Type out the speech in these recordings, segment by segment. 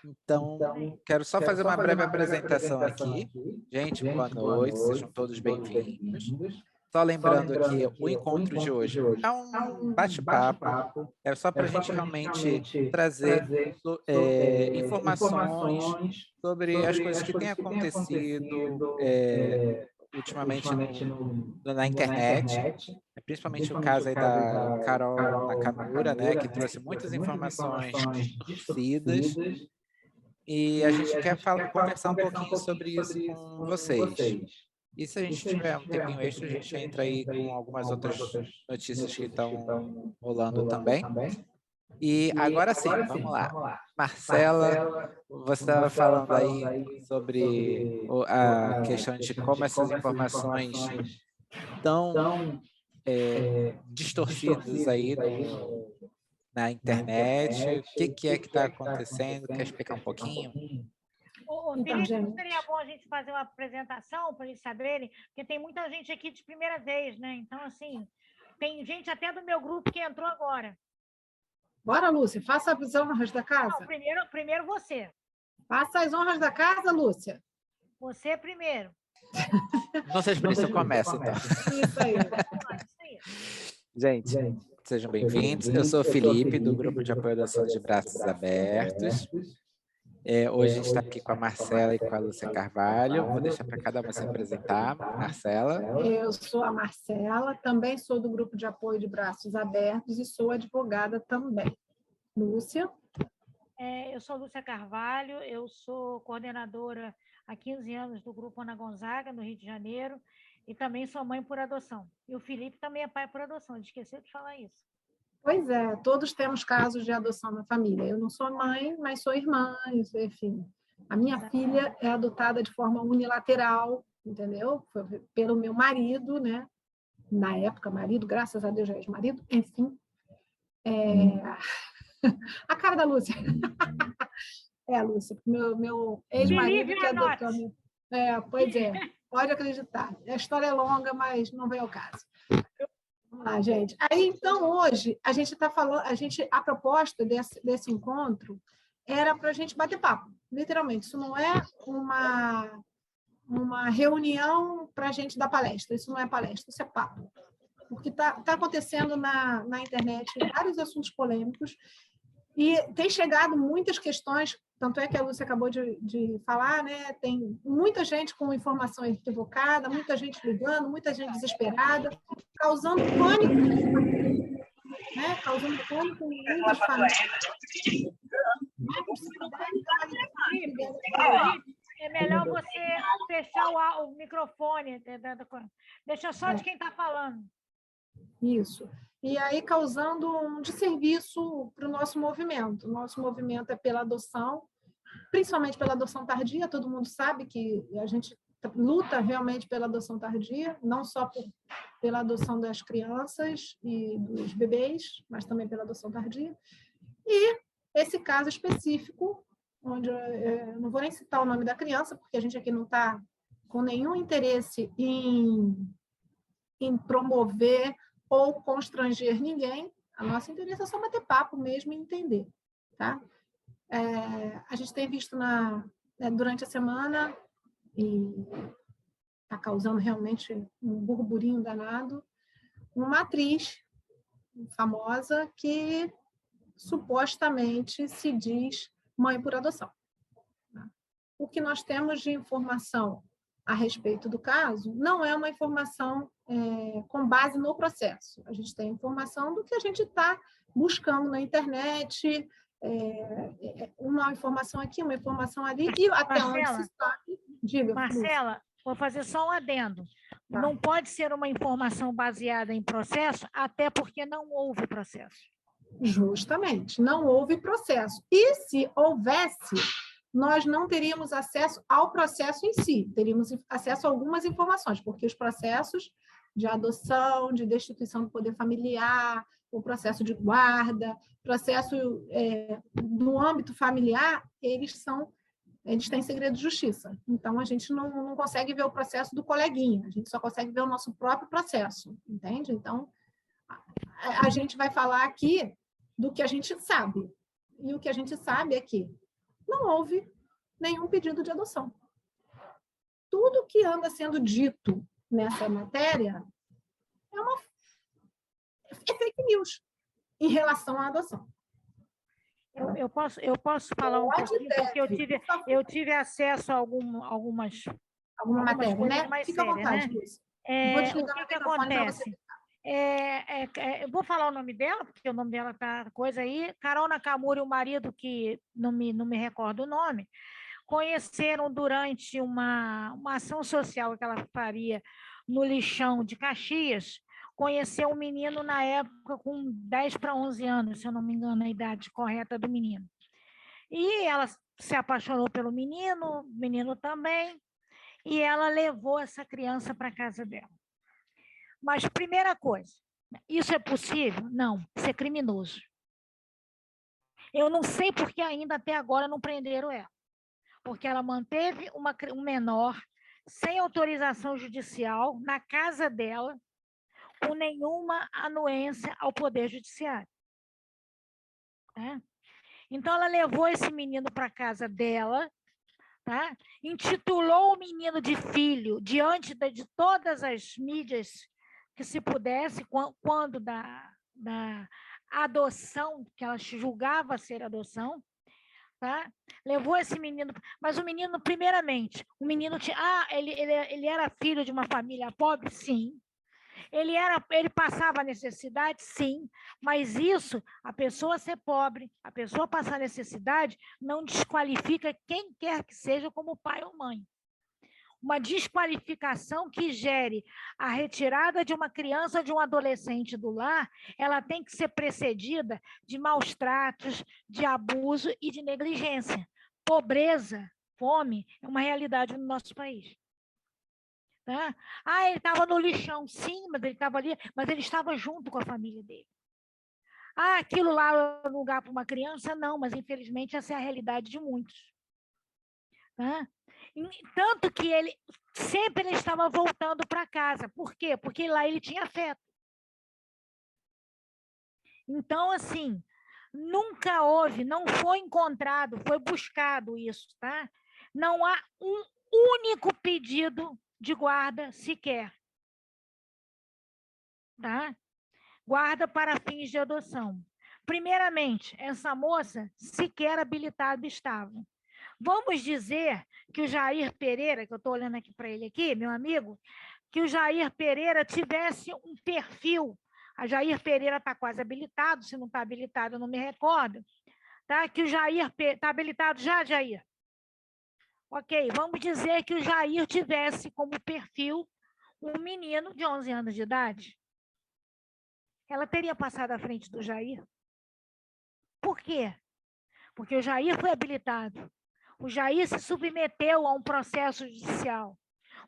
Então, quero só fazer uma breve apresentação aqui. Gente, boa noite, sejam todos bem-vindos. Só lembrando que o encontro de hoje é um bate-papo, é só para a gente realmente trazer informações sobre as coisas que têm acontecido ultimamente na internet, principalmente o caso aí da Carol Nakamura, né, que trouxe muitas informações distorcidas, e a gente quer conversar um pouquinho sobre isso com vocês. E se a gente tiver um tempinho extra, a gente entra aí com algumas outras notícias que estão rolando também. E agora sim, vamos lá. Marcela, você estava falando aí sobre a questão de como essas informações estão distorcidas aí na internet. O que é que está acontecendo? Quer explicar um pouquinho? Felipe, não seria bom a gente fazer uma apresentação para eles saberem? Porque tem muita gente aqui de primeira vez, né? Então, assim, tem gente até do meu grupo que entrou agora. Bora, Lúcia, faça as honras da casa. Não, primeiro você. Faça as honras da casa, Lúcia. Você primeiro. Não seja por isso, eu começo, então. Isso aí. Gente, sejam bem-vindos. Eu sou o Felipe, do Grupo de Apoio à Adoção de Braços Abertos. Hoje a gente está aqui com a Marcela e com a Lúcia Carvalho. Vou deixar para cada uma se apresentar. Marcela. Eu sou a Marcela, também sou do Grupo de Apoio de Braços Abertos e sou advogada também. Lúcia. Eu sou Lúcia Carvalho, eu sou coordenadora há 15 anos do Grupo Ana Gonzaga, no Rio de Janeiro, e também sou mãe por adoção. E o Felipe também é pai por adoção, ele esqueceu de falar isso. Pois é, todos temos casos de adoção na família. Eu não sou mãe, mas sou irmã, enfim. A minha filha é adotada de forma unilateral, entendeu? Foi pelo meu marido, né? Na época, marido, graças a Deus já é marido, enfim. A cara da Lúcia. Lúcia, meu ex-marido que adotou. Pois é, pode acreditar. A história é longa, mas não vem ao caso. Vamos lá, gente. Aí, então, hoje, a gente está falando, a proposta desse encontro era para a gente bater papo, literalmente. Isso não é uma reunião para a gente dar palestra, isso não é palestra, isso é papo. Porque está acontecendo na internet vários assuntos polêmicos e tem chegado muitas questões, tanto é que a Lúcia acabou de falar, né? Tem muita gente com informação equivocada, muita gente ligando, muita gente desesperada, causando pânico, né? Causando pânico em muitas famílias. É melhor você fechar o microfone, deixa só de quem está falando. Isso. E aí causando um desserviço para o nosso movimento. O nosso movimento é pela adoção, principalmente pela adoção tardia. Todo mundo sabe que a gente luta realmente pela adoção tardia, não só pela adoção das crianças e dos bebês, mas também pela adoção tardia. E esse caso específico, onde eu não vou nem citar o nome da criança, porque a gente aqui não está com nenhum interesse em promover ou constranger ninguém. A nossa interesse é só bater papo mesmo e entender, tá? A gente tem visto durante a semana, e está causando realmente um burburinho danado, uma atriz famosa que supostamente se diz mãe por adoção. O que nós temos de informação a respeito do caso não é uma informação com base no processo. A gente tem informação do que a gente está buscando na internet, uma informação aqui, uma informação ali, e até Marcela, onde se sabe... Diga, Marcela, vou fazer só um adendo. Tá. Não pode ser uma informação baseada em processo, até porque não houve processo. Justamente, não houve processo. E se houvesse, nós não teríamos acesso ao processo em si, teríamos acesso a algumas informações, porque os processos de adoção, de destituição do poder familiar, o processo de guarda, processo no âmbito familiar, eles têm segredo de justiça. Então, a gente não consegue ver o processo do coleguinha, a gente só consegue ver o nosso próprio processo, entende? Então, a gente vai falar aqui do que a gente sabe. E o que a gente sabe é que não houve nenhum pedido de adoção. Tudo que anda sendo dito nessa matéria é fake news em relação à adoção. Eu posso falar um pouquinho, porque eu tive acesso a alguma matéria, coisas né? mais Fica à sérias, vontade, né? Luiz. O que acontece? Eu vou falar o nome dela, porque o nome dela tá coisa aí. Carol Nakamura e o marido, que não me recordo o nome, conheceram durante uma ação social que ela faria no lixão de Caxias, conheceu um menino na época com 10 para 11 anos, se eu não me engano, a idade correta do menino. E ela se apaixonou pelo menino, o menino também, e ela levou essa criança para casa dela. Mas, primeira coisa, isso é possível? Não, isso é criminoso. Eu não sei por que ainda até agora não prenderam ela. Porque ela manteve um menor sem autorização judicial na casa dela, com nenhuma anuência ao Poder Judiciário. Tá? Então, ela levou esse menino para a casa dela, tá? Intitulou o menino de filho diante de todas as mídias que se pudesse, quando da adoção, que ela julgava ser adoção, tá? Levou esse menino, mas o menino, primeiramente, o menino tinha, ele era filho de uma família pobre, sim. Ele passava necessidade, sim, mas isso, a pessoa ser pobre, a pessoa passar necessidade, não desqualifica quem quer que seja como pai ou mãe. Uma desqualificação que gere a retirada de uma criança ou de um adolescente do lar, ela tem que ser precedida de maus tratos, de abuso e de negligência. Pobreza, fome, é uma realidade no nosso país. Tá? Ele estava no lixão, sim, mas ele estava ali, mas ele estava junto com a família dele. Aquilo lá é um lugar para uma criança? Não, mas infelizmente essa é a realidade de muitos. Tá? Tanto que ele sempre estava voltando para casa. Por quê? Porque lá ele tinha afeto. Então, assim, nunca houve, não foi encontrado, foi buscado isso, tá? Não há um único pedido de guarda sequer. Tá? Guarda para fins de adoção. Primeiramente, essa moça sequer habilitada estava. Vamos dizer que o Jair Pereira, que eu estou olhando aqui para ele aqui, meu amigo, que o Jair Pereira tivesse um perfil. A Jair Pereira está quase habilitado, se não está habilitado, eu não me recordo. Tá? Que o Jair está habilitado já, Jair? Ok, vamos dizer que o Jair tivesse como perfil um menino de 11 anos de idade. Ela teria passado à frente do Jair. Por quê? Porque o Jair foi habilitado. O Jair se submeteu a um processo judicial.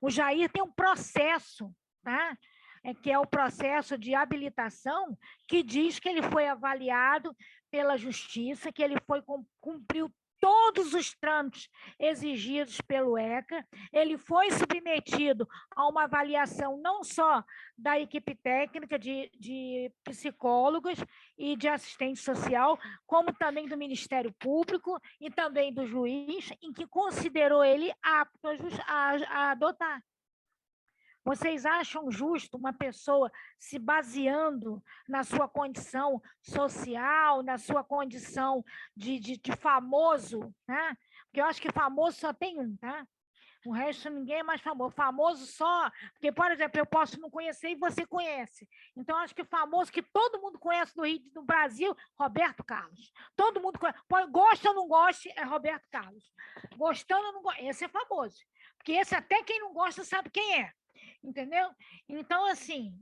O Jair tem um processo, tá? Que é o processo de habilitação, que diz que ele foi avaliado pela justiça, que ele cumpriu todos os trâmites exigidos pelo ECA, ele foi submetido a uma avaliação não só da equipe técnica de psicólogos e de assistente social, como também do Ministério Público e também do juiz, em que considerou ele apto a adotar. Vocês acham justo uma pessoa se baseando na sua condição social, na sua condição de famoso, né? Porque eu acho que famoso só tem um, tá? O resto ninguém é mais famoso. Famoso só... Porque, por exemplo, eu posso não conhecer e você conhece. Então, acho que famoso que todo mundo conhece no Brasil, Roberto Carlos. Todo mundo conhece. Gosta ou não gosta, é Roberto Carlos. Gostando ou não gosta, esse é famoso. Porque esse até quem não gosta sabe quem é. Entendeu? Então, assim,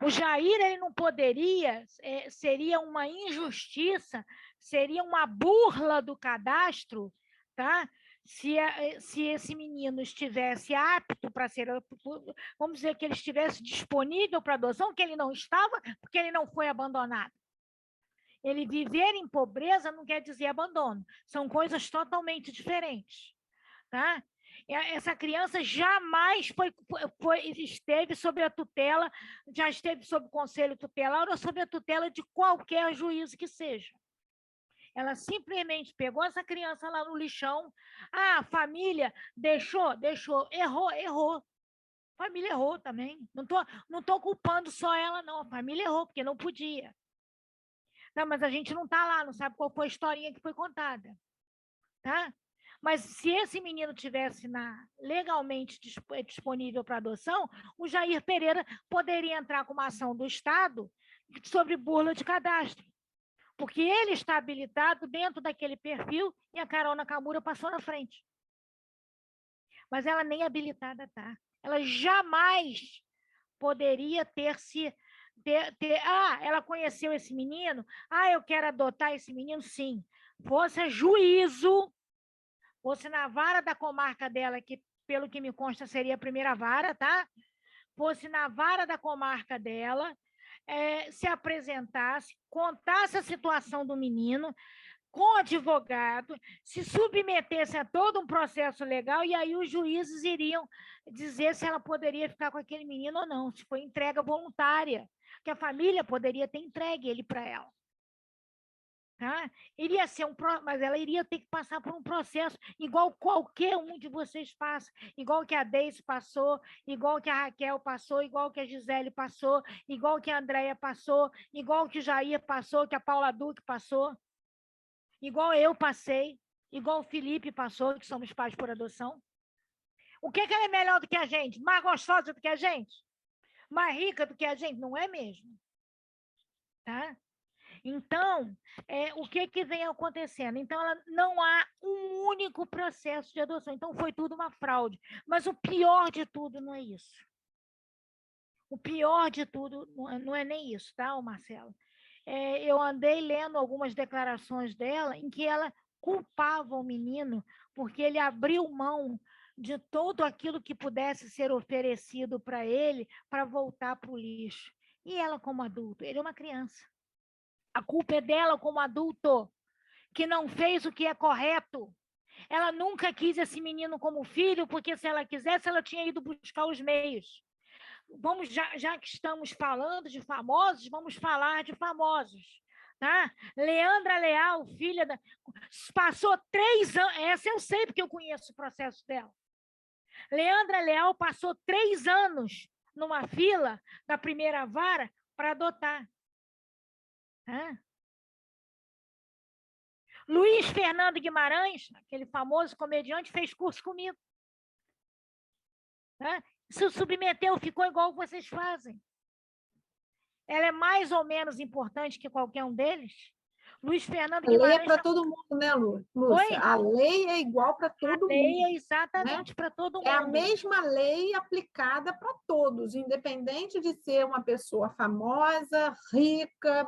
o Jair ele não poderia, seria uma injustiça, seria uma burla do cadastro, tá? Se esse menino estivesse apto para ser, vamos dizer que ele estivesse disponível para adoção, que ele não estava, porque ele não foi abandonado. Ele viver em pobreza não quer dizer abandono, são coisas totalmente diferentes, tá? Essa criança jamais esteve sob a tutela, já esteve sob o conselho tutelar ou sob a tutela de qualquer juízo que seja. Ela simplesmente pegou essa criança lá no lixão. Ah, a família deixou, errou. A família errou também. Não tô culpando só ela, não. A família errou, porque não podia. Não, mas a gente não está lá, não sabe qual foi a historinha que foi contada. Tá? Mas se esse menino tivesse legalmente disponível para adoção, o Jair Pereira poderia entrar com uma ação do Estado sobre burla de cadastro, porque ele está habilitado dentro daquele perfil e a Carol Nakamura passou na frente. Mas ela nem habilitada está. Ela jamais poderia ela conheceu esse menino, eu quero adotar esse menino, sim. Fosse juízo, fosse na vara da comarca dela, que pelo que me consta seria a primeira vara, tá? Fosse na vara da comarca dela, se apresentasse, contasse a situação do menino, com advogado, se submetesse a todo um processo legal, e aí os juízes iriam dizer se ela poderia ficar com aquele menino ou não, se foi entrega voluntária, que a família poderia ter entregue ele para ela. Tá? Iria ser mas ela iria ter que passar por um processo igual qualquer um de vocês passa, igual que a Deise passou, igual que a Raquel passou, igual que a Gisele passou, igual que a Andréia passou, igual que o Jair passou, que a Paula Duque passou, igual eu passei, igual o Felipe passou, que somos pais por adoção. O que ela é melhor do que a gente? Mais gostosa do que a gente? Mais rica do que a gente? Não é mesmo? Tá? Então, o que vem acontecendo? Então, não há um único processo de adoção. Então, foi tudo uma fraude. Mas o pior de tudo não é isso. O pior de tudo não é nem isso, tá, Marcelo? Eu andei lendo algumas declarações dela em que ela culpava o menino porque ele abriu mão de todo aquilo que pudesse ser oferecido para ele para voltar para o lixo. E ela, como adulto, ele é uma criança. A culpa é dela como adulto, que não fez o que é correto. Ela nunca quis esse menino como filho, porque se ela quisesse, ela tinha ido buscar os meios. Já que estamos falando de famosos, vamos falar de famosos. Tá? Leandra Leal, filha da... Passou 3 anos... Essa eu sei, porque eu conheço o processo dela. Leandra Leal passou 3 anos numa fila da primeira vara para adotar. Luiz Fernando Guimarães, aquele famoso comediante, fez curso comigo. Se submeteu, ficou igual vocês fazem. Ela é mais ou menos importante que qualquer um deles? Luiz Fernando Guimarães... A lei é para todo mundo, né, Lúcia? Oi? A lei é igual para todo mundo. A lei é exatamente, né? Para todo mundo. É a mesma lei aplicada para todos, independente de ser uma pessoa famosa, rica,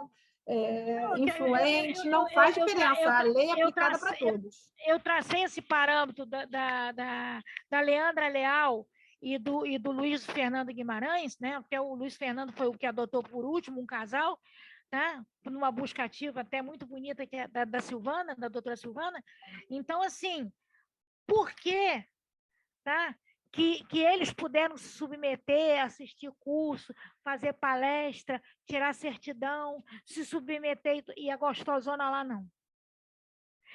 influente, não faz diferença. A lei é aplicada para todos. Eu tracei esse parâmetro da Leandra Leal e do Luiz Fernando Guimarães, né? Porque o Luiz Fernando foi o que adotou por último um casal, tá? Numa busca ativa até muito bonita, que é da Silvana, da doutora Silvana. Então, assim, por quê? Tá? Que eles puderam se submeter, assistir curso, fazer palestra, tirar certidão, se submeter, e a gostosona lá não.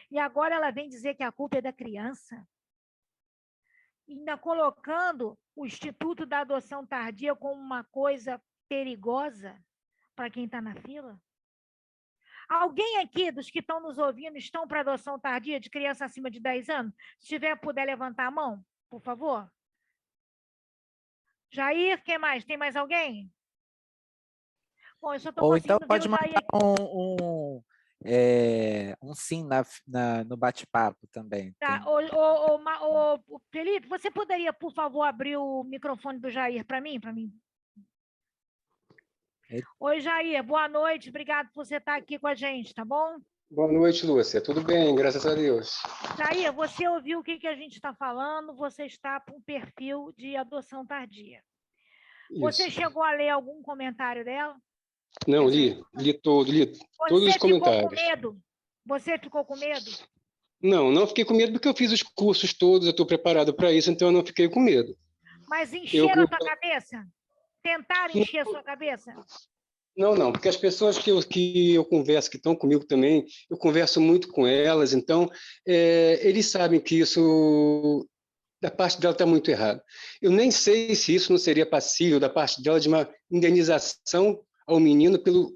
E agora ela vem dizer que a culpa é da criança, ainda colocando o Instituto da Adoção Tardia como uma coisa perigosa para quem está na fila. Alguém aqui dos que estão nos ouvindo estão para adoção tardia de criança acima de 10 anos? Se tiver, puder levantar a mão, por favor. Jair, quem mais? Tem mais alguém? Bom, eu só estou conseguindo então pode mandar um sim no bate-papo também. Tá. Felipe, você poderia, por favor, abrir o microfone do Jair para mim? Oi, Jair, boa noite, obrigado por você estar aqui com a gente, tá bom? Boa noite, Lúcia, tudo bem, graças a Deus. Jair, você ouviu o que a gente está falando, você está com um perfil de adoção tardia. Isso. Você chegou a ler algum comentário dela? Não, li todos os comentários. Você ficou com medo? Você ficou com medo? Não fiquei com medo porque eu fiz os cursos todos, eu estou preparado para isso, então eu não fiquei com medo. Mas encheram a tua cabeça? Tentaram encher a sua cabeça? Não, porque as pessoas que eu converso, que estão comigo também, eu converso muito com elas, então eles sabem que isso, da parte dela, está muito errado. Eu nem sei se isso não seria passível, da parte dela, de uma indenização ao menino pela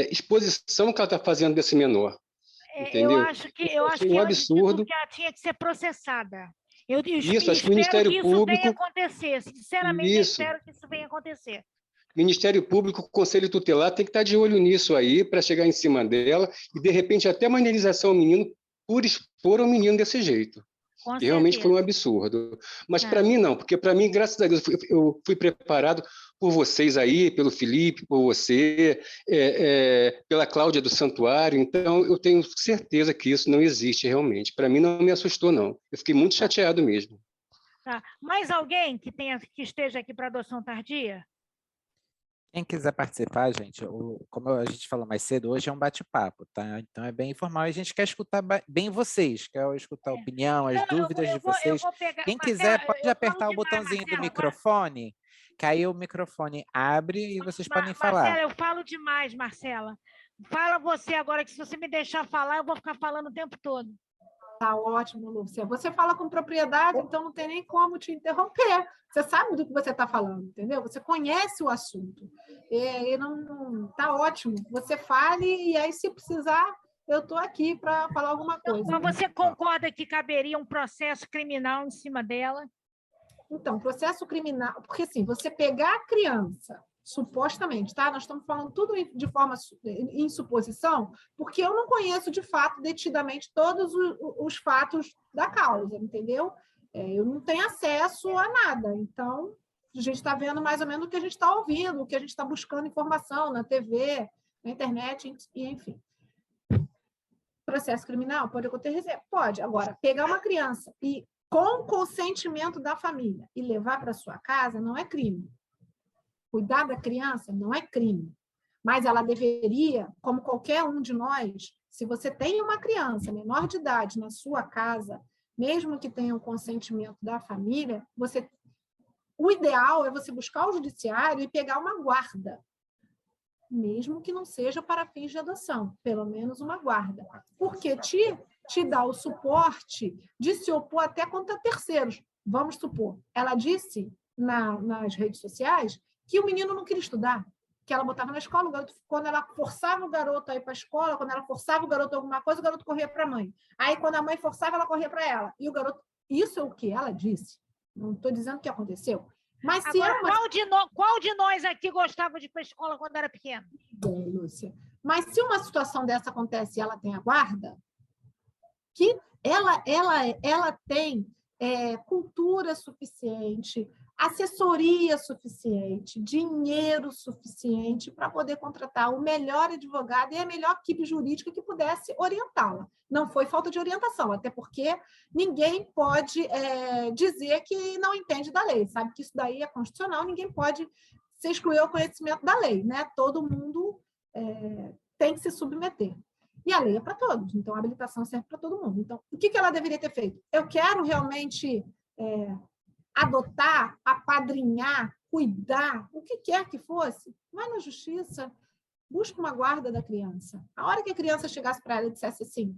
exposição que ela está fazendo desse menor. Entendeu? Eu acho que um absurdo. que ela tinha que ser processada. Isso, acho que o espero Ministério que isso Público... venha acontecer. Sinceramente, Isso. espero que isso venha acontecer. Ministério Público, o Conselho Tutelar tem que estar de olho nisso aí, para chegar em cima dela e, de repente, até uma indenização ao menino por expor o menino desse jeito. Que realmente foi um absurdo. Mas para mim não, porque para mim, graças a Deus, eu fui preparado por vocês aí, pelo Felipe, por você, pela Cláudia do Santuário, então eu tenho certeza que isso não existe realmente. Para mim não me assustou, não. Eu fiquei muito chateado mesmo. Tá. Mais alguém que esteja aqui para adoção tardia? Quem quiser participar, gente, como a gente falou mais cedo, hoje é um bate-papo, tá? Então é bem informal e a gente quer escutar bem vocês, quer escutar a opinião, as dúvidas de vocês. Quem quiser pode apertar o botãozinho do microfone, que aí o microfone abre e vocês podem falar. Marcela, eu falo demais, Marcela. Fala você agora, que se você me deixar falar, eu vou ficar falando o tempo todo. Tá ótimo, Lúcia. Você fala com propriedade, então não tem nem como te interromper. Você sabe do que você está falando, entendeu? Você conhece o assunto. E não tá ótimo. Você fale e aí, se precisar, eu estou aqui para falar alguma coisa. Mas você concorda que caberia um processo criminal em cima dela? Então, processo criminal... Porque, assim, você pegar a criança... supostamente, tá? Nós estamos falando tudo de forma em suposição, porque eu não conheço, de fato, detidamente todos os fatos da causa, entendeu? Eu não tenho acesso a nada, então a gente está vendo mais ou menos o que a gente está ouvindo, o que a gente está buscando informação na TV, na internet, e enfim. Processo criminal pode acontecer? Pode. Agora, pegar uma criança e, com consentimento da família, e levar para sua casa não é crime. Cuidar da criança não é crime, mas ela deveria, como qualquer um de nós, se você tem uma criança menor de idade na sua casa, mesmo que tenha o consentimento da família, o ideal é você buscar o judiciário e pegar uma guarda, mesmo que não seja para fins de adoção, pelo menos uma guarda, porque te dá o suporte de se opor até contra terceiros. Vamos supor, ela disse nas redes sociais que o menino não queria estudar, que ela botava na escola, o garoto, quando ela forçava o garoto a ir para a escola, quando ela forçava o garoto a alguma coisa, o garoto corria para a mãe. Aí, quando a mãe forçava, ela corria para ela. E o garoto... Isso é o que ela disse. Não estou dizendo que aconteceu. Mas se agora, qual de nós aqui gostava de ir para a escola quando era pequeno? Bem, Lúcia. Mas se uma situação dessa acontece e ela tem a guarda, que ela tem cultura suficiente, assessoria suficiente, dinheiro suficiente para poder contratar o melhor advogado e a melhor equipe jurídica que pudesse orientá-la. Não foi falta de orientação, até porque ninguém pode dizer que não entende da lei, sabe que isso daí é constitucional, ninguém pode se excluir o conhecimento da lei, né? Todo mundo tem que se submeter. E a lei é para todos, então a habilitação serve para todo mundo. Então, o que ela deveria ter feito? Eu quero realmente... adotar, apadrinhar, cuidar, o que quer que fosse, vai na justiça, busca uma guarda da criança. A hora que a criança chegasse para ela e dissesse assim,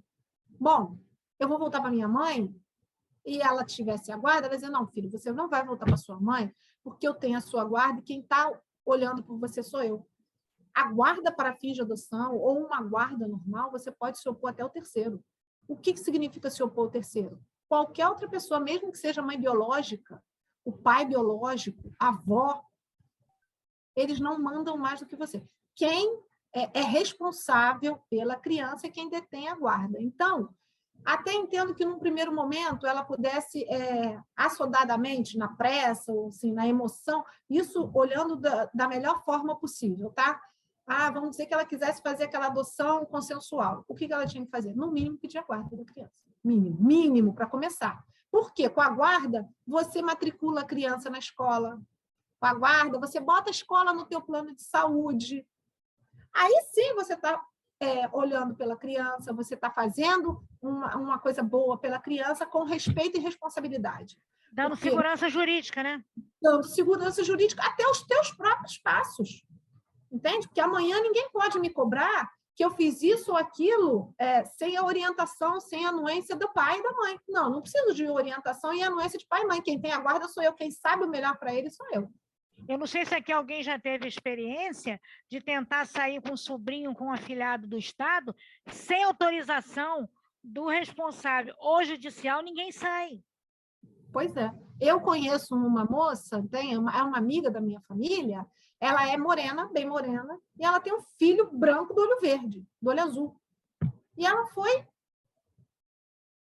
bom, eu vou voltar para minha mãe, e ela tivesse a guarda, ela ia dizer, não, filho, você não vai voltar para sua mãe, porque eu tenho a sua guarda e quem está olhando por você sou eu. A guarda para fins de adoção ou uma guarda normal, você pode se opor até o terceiro. O que significa se opor ao terceiro? Qualquer outra pessoa, mesmo que seja mãe biológica, o pai biológico, a avó, eles não mandam mais do que você. Quem é responsável pela criança é quem detém a guarda. Então, até entendo que, num primeiro momento, ela pudesse, assodadamente, na pressa, ou assim, na emoção, isso olhando da melhor forma possível, tá? Vamos dizer que ela quisesse fazer aquela adoção consensual. O que ela tinha que fazer? No mínimo, pedir a guarda da criança. Mínimo, para começar. Por quê? Com a guarda, você matricula a criança na escola. Com a guarda, você bota a escola no teu plano de saúde. Aí sim você está olhando pela criança, você está fazendo uma coisa boa pela criança com respeito e responsabilidade. Dando segurança jurídica, né? Dando segurança jurídica até os teus próprios passos. Entende? Porque amanhã ninguém pode me cobrar que eu fiz isso ou aquilo sem a orientação, sem a anuência do pai e da mãe. Não, não preciso de orientação e anuência de pai e mãe. Quem tem a guarda sou eu, quem sabe o melhor para ele sou eu. Eu não sei se aqui alguém já teve experiência de tentar sair com um sobrinho, com um afilhado do Estado, sem autorização do responsável ou judicial, ninguém sai. Pois é. Eu conheço uma moça, é uma amiga da minha família, ela é morena, bem morena, e ela tem um filho branco do olho verde, do olho azul. E ela foi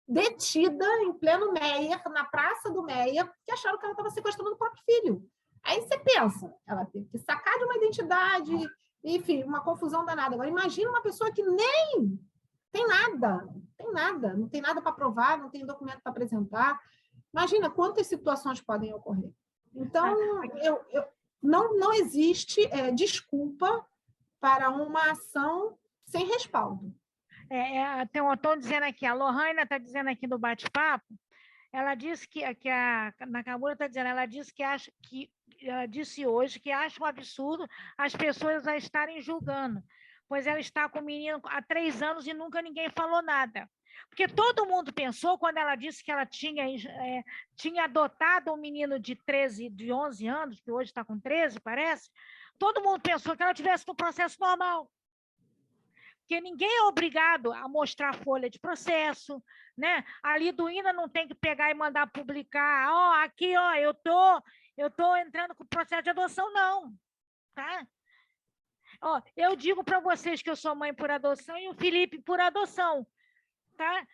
detida em pleno Meier, na praça do Meier, que acharam que ela estava sequestrando o próprio filho. Aí você pensa, ela teve que sacar de uma identidade, enfim, uma confusão danada. Agora, imagina uma pessoa que nem tem nada, não tem nada para provar, não tem documento para apresentar. Imagina quantas situações podem ocorrer. Então, não existe desculpa para uma ação sem respaldo. Estão dizendo aqui, a Lohana está dizendo aqui no bate-papo, ela disse que a Nakamura está dizendo, ela disse hoje que acha um absurdo as pessoas a estarem julgando, pois ela está com o menino há 3 anos e nunca ninguém falou nada. Porque todo mundo pensou, quando ela disse que ela tinha adotado um menino de 11 anos, que hoje está com 13, parece, todo mundo pensou que ela estivesse no processo normal. Porque ninguém é obrigado a mostrar folha de processo, né? A Liduína não tem que pegar e mandar publicar, aqui, eu tô entrando com o processo de adoção, não, tá? Eu digo para vocês que eu sou mãe por adoção e o Felipe por adoção, tá?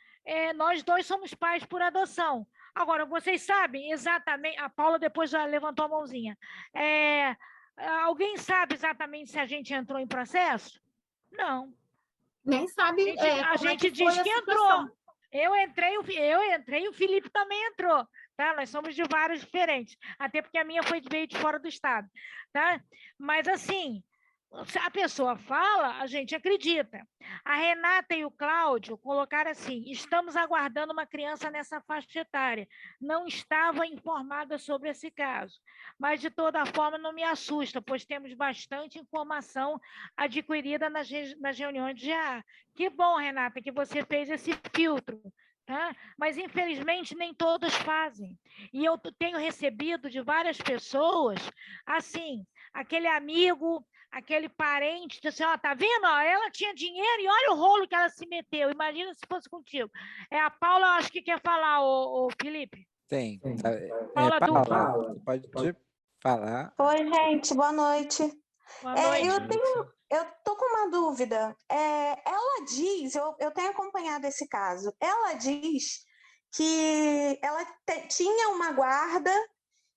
Nós dois somos pais por adoção. Agora, vocês sabem exatamente, a Paula depois já levantou a mãozinha, alguém sabe exatamente se a gente entrou em processo? Não. Nem sabe. A gente diz que entrou. Eu entrei, o Felipe também entrou. Tá? Nós somos de vários diferentes. Até porque a minha veio de fora do estado. Tá? Mas, assim, se a pessoa fala, a gente acredita. A Renata e o Cláudio colocaram assim: estamos aguardando uma criança nessa faixa etária. Não estava informada sobre esse caso. Mas, de toda forma, não me assusta, pois temos bastante informação adquirida nas reuniões de GA. Que bom, Renata, que você fez esse filtro. Tá? Mas, infelizmente, nem todos fazem. E eu tenho recebido de várias pessoas, assim, aquele amigo, aquele parente, assim, tá vendo? Ela tinha dinheiro e olha o rolo que ela se meteu. Imagina se fosse contigo. A Paula, acho que quer falar, o Felipe. Sim. Paula, Paula, pode falar. Oi, gente, boa noite. Boa noite. Eu tô com uma dúvida. Ela diz, eu tenho acompanhado esse caso, ela diz que ela tinha uma guarda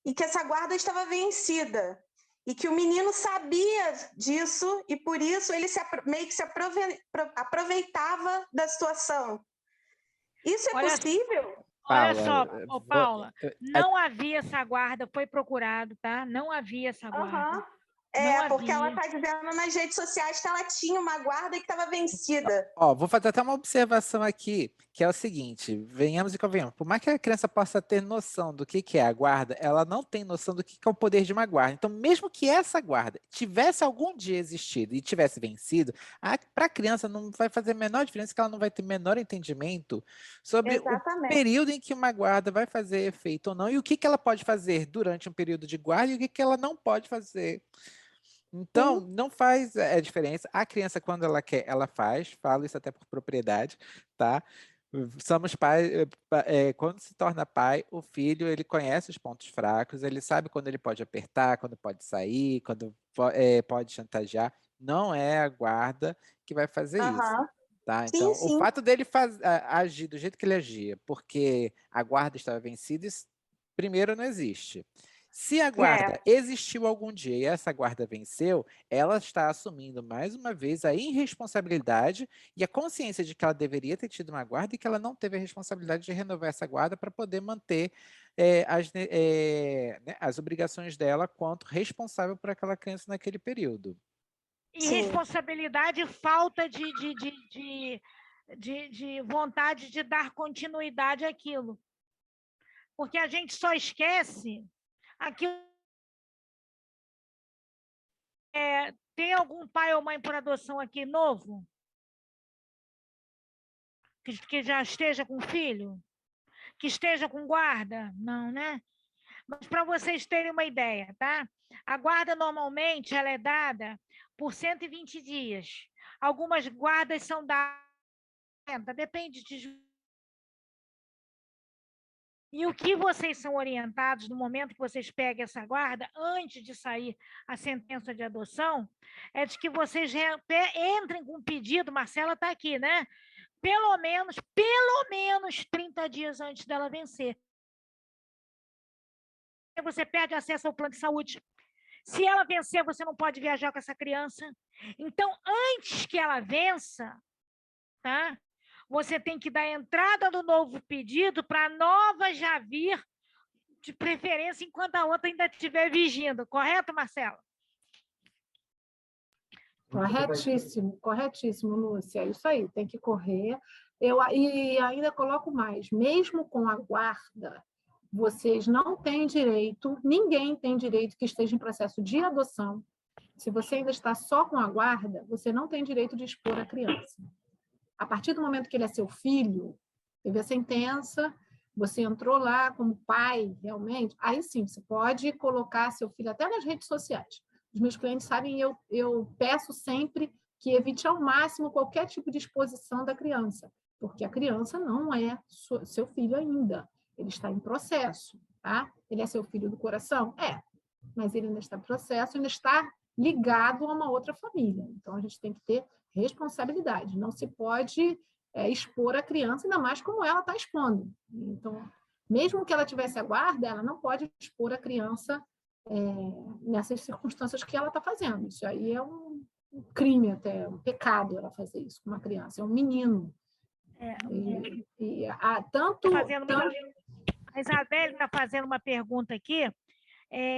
e que essa guarda estava vencida. E que o menino sabia disso e, por isso, ele meio que se aproveitava da situação. Isso é possível? Olha só, Paula, não havia essa guarda, foi procurado, tá? Não havia essa guarda. Porque ela está dizendo nas redes sociais que ela tinha uma guarda e que estava vencida. Vou fazer até uma observação aqui, que é o seguinte, venhamos e convenhamos, por mais que a criança possa ter noção do que é a guarda, ela não tem noção do que é o poder de uma guarda. Então, mesmo que essa guarda tivesse algum dia existido e tivesse vencido, para a criança não vai fazer a menor diferença, que ela não vai ter menor entendimento sobre o período em que uma guarda vai fazer efeito ou não, e o que ela pode fazer durante um período de guarda e o que ela não pode fazer. Então, não faz a diferença. A criança, quando ela quer, ela faz. Falo isso até por propriedade, tá? Somos pais, quando se torna pai, o filho, ele conhece os pontos fracos, ele sabe quando ele pode apertar, quando pode sair, quando pode chantagear. Não é a guarda que vai fazer isso. Tá? Então, o fato dele agir do jeito que ele agia, porque a guarda estava vencida, isso, primeiro, não existe. Se a guarda existiu algum dia e essa guarda venceu, ela está assumindo mais uma vez a irresponsabilidade e a consciência de que ela deveria ter tido uma guarda e que ela não teve a responsabilidade de renovar essa guarda para poder manter as obrigações dela quanto responsável por aquela criança naquele período. Irresponsabilidade e falta de vontade de dar continuidade àquilo. Porque a gente só esquece aquilo Tem algum pai ou mãe por adoção aqui novo? Que já esteja com filho? Que esteja com guarda? Não, né? Mas para vocês terem uma ideia, tá? A guarda normalmente ela é dada por 120 dias. Algumas guardas são dadas, depende de... E o que vocês são orientados no momento que vocês pegam essa guarda, antes de sair a sentença de adoção, é de que vocês entrem com um pedido, Marcela está aqui, né? Pelo menos 30 dias antes dela vencer. Você perde acesso ao plano de saúde. Se ela vencer, você não pode viajar com essa criança. Então, antes que ela vença, tá? Você tem que dar a entrada do novo pedido para a nova já vir, de preferência, enquanto a outra ainda estiver vigindo. Correto, Marcela? Corretíssimo, corretíssimo, Lúcia. É isso aí, tem que correr. E ainda coloco mais, mesmo com a guarda, vocês não têm direito, ninguém tem direito que esteja em processo de adoção. Se você ainda está só com a guarda, você não tem direito de expor a criança. A partir do momento que ele é seu filho, teve a sentença, você entrou lá como pai, realmente, aí sim, você pode colocar seu filho até nas redes sociais. Os meus clientes sabem, eu peço sempre que evite ao máximo qualquer tipo de exposição da criança, porque a criança não é seu filho ainda. Ele está em processo, tá? Ele é seu filho do coração? É, mas ele ainda está em processo, ainda está ligado a uma outra família. Então, a gente tem que ter responsabilidade. Não se pode expor a criança, ainda mais como ela está expondo. Então, mesmo que ela tivesse a guarda, ela não pode expor a criança nessas circunstâncias que ela está fazendo. Isso aí é um crime até, um pecado ela fazer isso com uma criança. É um menino. A Isabelle está fazendo uma pergunta aqui,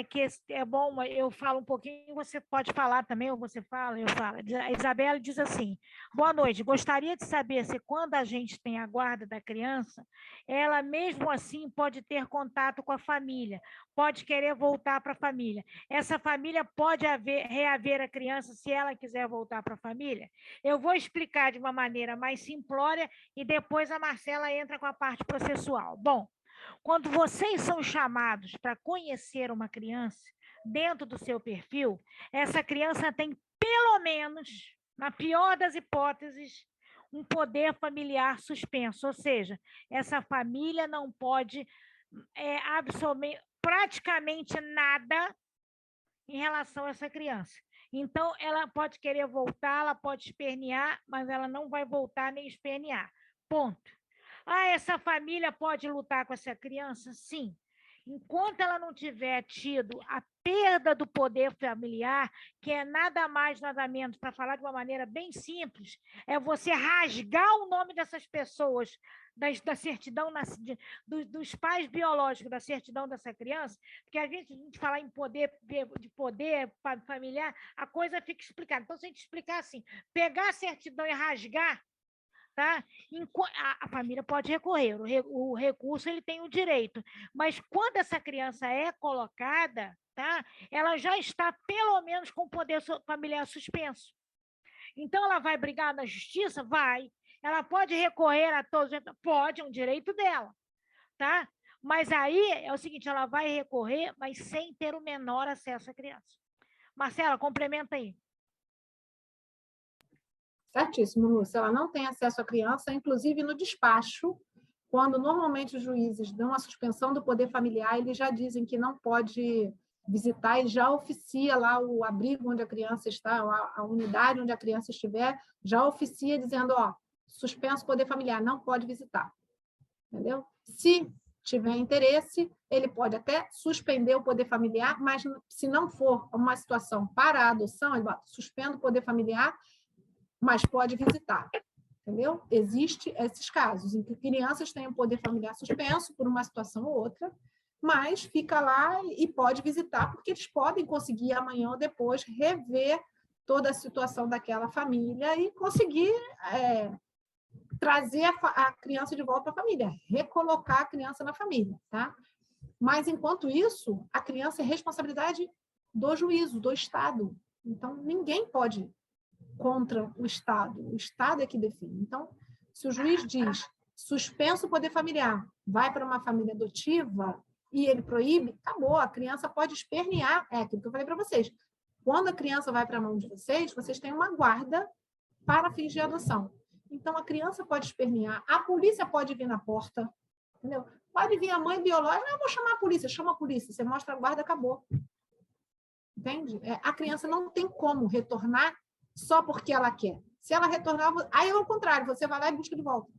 que é bom, eu falo um pouquinho, você pode falar também, ou você fala, eu falo. A Isabelle diz assim: boa noite, gostaria de saber se quando a gente tem a guarda da criança, ela mesmo assim pode ter contato com a família, pode querer voltar para a família. Essa família pode reaver a criança se ela quiser voltar para a família? Eu vou explicar de uma maneira mais simplória e depois a Marcela entra com a parte processual. Bom, quando vocês são chamados para conhecer uma criança dentro do seu perfil, essa criança tem, pelo menos, na pior das hipóteses, um poder familiar suspenso, ou seja, essa família não pode praticamente nada em relação a essa criança. Então, ela pode querer voltar, ela pode espernear, mas ela não vai voltar nem espernear. Ponto. Essa família pode lutar com essa criança? Sim. Enquanto ela não tiver tido a perda do poder familiar, que é nada mais, nada menos, para falar de uma maneira bem simples, é você rasgar o nome dessas pessoas da certidão dos pais biológicos, da certidão dessa criança, porque a gente falar em poder familiar, a coisa fica explicada. Então, se a gente explicar assim, pegar a certidão e rasgar, tá? A família pode recorrer, o recurso ele tem o direito, mas quando essa criança é colocada, tá? Ela já está pelo menos com o poder familiar suspenso. Então, ela vai brigar na justiça? Vai. Ela pode recorrer a todos? Pode, é um direito dela, tá? Mas aí é o seguinte, ela vai recorrer, mas sem ter o menor acesso à criança. Marcela, complementa aí. Certíssimo, Lúcia. Ela não tem acesso à criança, inclusive no despacho, quando normalmente os juízes dão a suspensão do poder familiar, eles já dizem que não pode visitar, ele já oficia lá o abrigo onde a criança está, a unidade onde a criança estiver, já oficia dizendo, suspenso o poder familiar, não pode visitar. Entendeu? Se tiver interesse, ele pode até suspender o poder familiar, mas se não for uma situação para a adoção, ele suspende o poder familiar, mas pode visitar, entendeu? Existem esses casos em que crianças têm o poder familiar suspenso por uma situação ou outra, mas fica lá e pode visitar, porque eles podem conseguir amanhã ou depois rever toda a situação daquela família e conseguir trazer a criança de volta para a família, recolocar a criança na família, tá? Mas, enquanto isso, a criança é responsabilidade do juízo, do Estado. Então, ninguém pode ir contra o Estado é que define. Então, se o juiz diz suspenso o poder familiar, vai para uma família adotiva e ele proíbe, acabou, a criança pode espernear, é aquilo que eu falei para vocês. Quando a criança vai para a mão de vocês, vocês têm uma guarda para fins de adoção. Então, a criança pode espernear, a polícia pode vir na porta, entendeu? Pode vir a mãe biológica, eu vou chamar a polícia, chama a polícia, você mostra a guarda, acabou. Entende? A criança não tem como retornar só porque ela quer. Se ela retornar, aí é o contrário, você vai lá e busca de volta.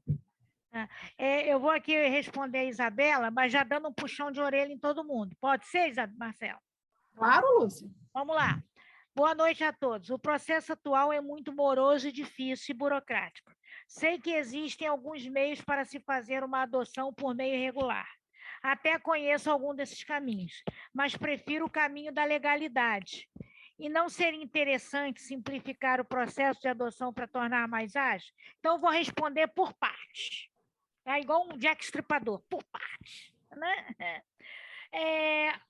Eu vou aqui responder a Isabela, mas já dando um puxão de orelha em todo mundo. Pode ser, Marcelo? Claro, Lúcia. Vamos lá. Boa noite a todos. O processo atual é muito moroso, difícil e burocrático. Sei que existem alguns meios para se fazer uma adoção por meio irregular. Até conheço algum desses caminhos, mas prefiro o caminho da legalidade. E não seria interessante simplificar o processo de adoção para tornar mais ágil? Então, eu vou responder por partes. É igual um Jack Stripador, por partes. Né?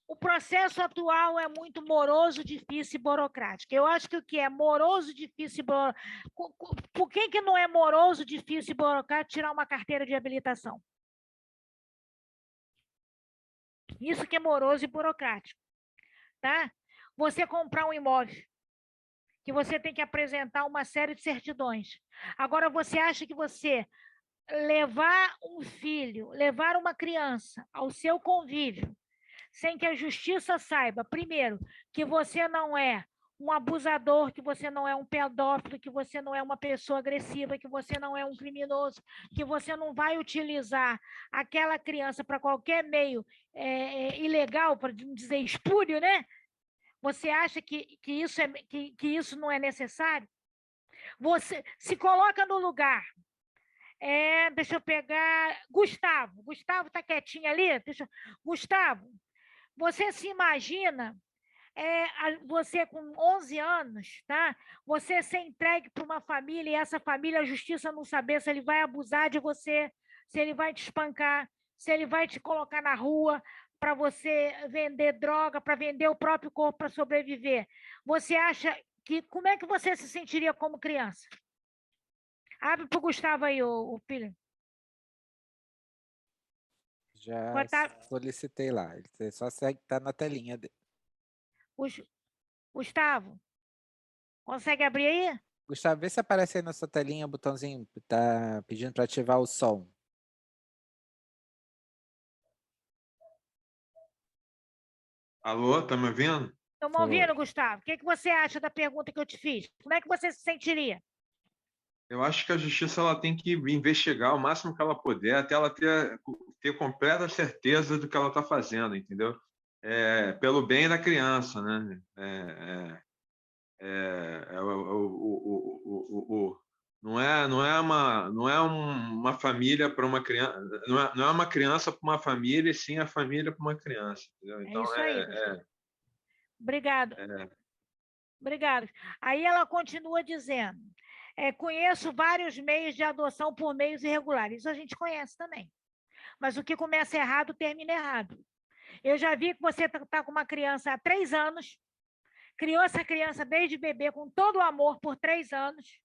O processo atual é muito moroso, difícil e burocrático. Eu acho que o que é moroso, difícil e burocrático... Por que não é moroso, difícil e burocrático tirar uma carteira de habilitação? Isso que é moroso e burocrático. Tá? Você comprar um imóvel, que você tem que apresentar uma série de certidões. Agora, você acha que você levar um filho, levar uma criança ao seu convívio, sem que a justiça saiba, primeiro, que você não é um abusador, que você não é um pedófilo, que você não é uma pessoa agressiva, que você não é um criminoso, que você não vai utilizar aquela criança para qualquer meio ilegal, para não dizer espúrio, né? Você acha que isso não é necessário? Você se coloca no lugar. Deixa eu pegar... Gustavo está quietinho ali? Gustavo, você se imagina você com 11 anos, tá? Você ser entregue para uma família e essa família, a justiça não saber se ele vai abusar de você, se ele vai te espancar, se ele vai te colocar na rua para você vender droga, para vender o próprio corpo para sobreviver. Você acha que... Como é que você se sentiria como criança? Abre para o Gustavo aí, o filho. Já solicitei lá. Ele só segue, tá na telinha dele. Gustavo, consegue abrir aí? Gustavo, vê se aparece aí na sua telinha o botãozinho, tá pedindo para ativar o som. Alô, tá me ouvindo? Estão me ouvindo, Gustavo? O que você acha da pergunta que eu te fiz? Como é que você se sentiria? Eu acho que a justiça ela tem que investigar o máximo que ela puder, até ela ter completa certeza do que ela está fazendo, entendeu? Pelo bem da criança, né? Não é uma família para uma criança, não é uma criança para uma família, e sim a família para uma criança, entendeu? Então, isso aí. Obrigado. Obrigado. Aí ela continua dizendo, conheço vários meios de adoção por meios irregulares. Isso a gente conhece também. Mas o que começa errado, termina errado. Eu já vi que você está com uma criança há 3 anos, criou essa criança desde bebê com todo o amor por 3 anos.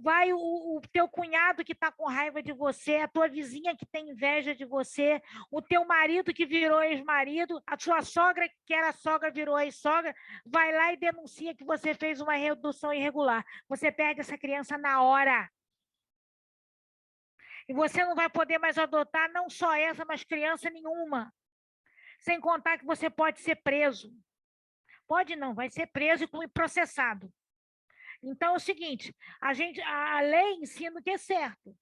Vai o teu cunhado que está com raiva de você, a tua vizinha que tem inveja de você, o teu marido que virou ex-marido, a sua sogra que era sogra virou ex-sogra, vai lá e denuncia que você fez uma redução irregular. Você perde essa criança na hora. E você não vai poder mais adotar não só essa, mas criança nenhuma. Sem contar que você pode ser preso. Pode não, vai ser preso e processado. Então, é o seguinte, a lei ensina o que é certo.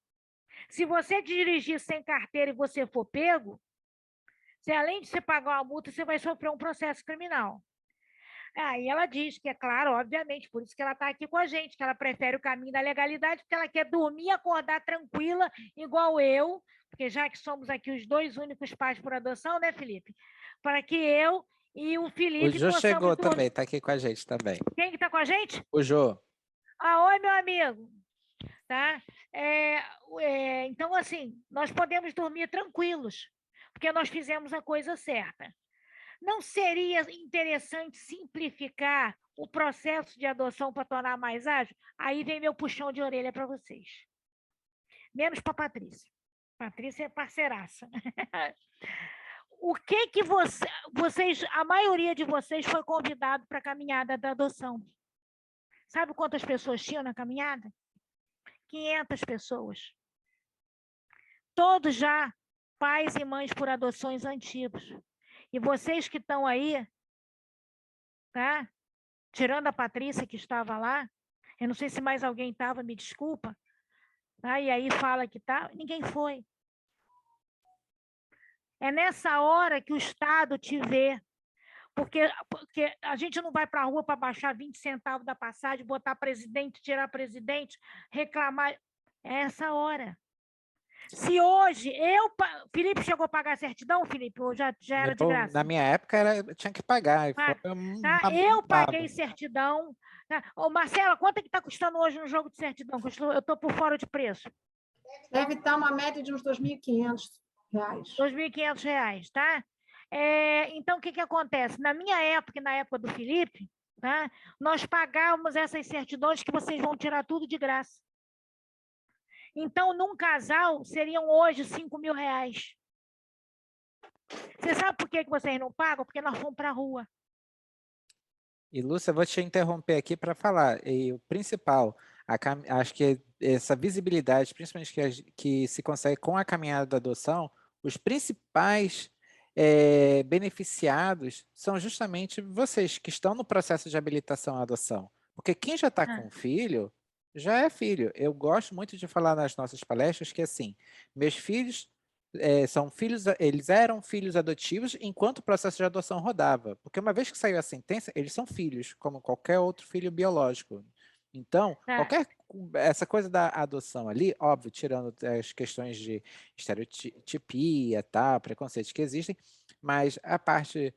Se você dirigir sem carteira e você for pego, além de você pagar uma multa, você vai sofrer um processo criminal. Aí ela diz que, é claro, obviamente, por isso que ela está aqui com a gente, que ela prefere o caminho da legalidade, porque ela quer dormir e acordar tranquila, igual eu, porque já que somos aqui os 2 únicos pais por adoção, né, Felipe? Para que eu e o Felipe... O Jô chegou também, está aqui com a gente também. Quem que está com a gente? O Jô. Oi, meu amigo. Tá? Então, assim, nós podemos dormir tranquilos, porque nós fizemos a coisa certa. Não seria interessante simplificar o processo de adoção para tornar mais ágil? Aí vem meu puxão de orelha para vocês. Menos para a Patrícia. Patrícia é parceiraça. O que vocês, a maioria de vocês foi convidado para a caminhada da adoção. Sabe quantas pessoas tinham na caminhada? 500 pessoas. Todos já pais e mães por adoções antigos. E vocês que estão aí, tá? Tirando a Patrícia que estava lá, eu não sei se mais alguém estava, me desculpa, tá? E aí fala que tá, ninguém foi. É nessa hora que o Estado te vê, porque a gente não vai para a rua para baixar 20 centavos da passagem, botar presidente, tirar presidente, reclamar. É essa hora. Se hoje Felipe chegou a pagar certidão, Felipe, ou já era de graça? Na minha época tinha que pagar. Tá? Eu paguei certidão. Tá? Ô, Marcela, quanto é que está custando hoje um jogo de certidão? Eu estou por fora de preço. Deve estar uma média de uns R$ 2.500. R$ 2.500, tá? Então, o que acontece? Na minha época e na época do Felipe, tá? Nós pagávamos essas certidões que vocês vão tirar tudo de graça. Então, num casal, seriam hoje R$ 5.000. Você sabe por que vocês não pagam? Porque nós fomos para a rua. E, Lúcia, eu vou te interromper aqui para falar. E o principal, acho que essa visibilidade, principalmente que se consegue com a caminhada da adoção, os principais beneficiados são justamente vocês que estão no processo de habilitação à adoção. Porque quem já está com filho, já é filho. Eu gosto muito de falar nas nossas palestras que, assim, meus filhos são filhos, eles eram filhos adotivos enquanto o processo de adoção rodava. Porque uma vez que saiu a sentença, eles são filhos, como qualquer outro filho biológico. Então, essa coisa da adoção ali, óbvio, tirando as questões de estereotipia, tá, preconceitos que existem, mas a parte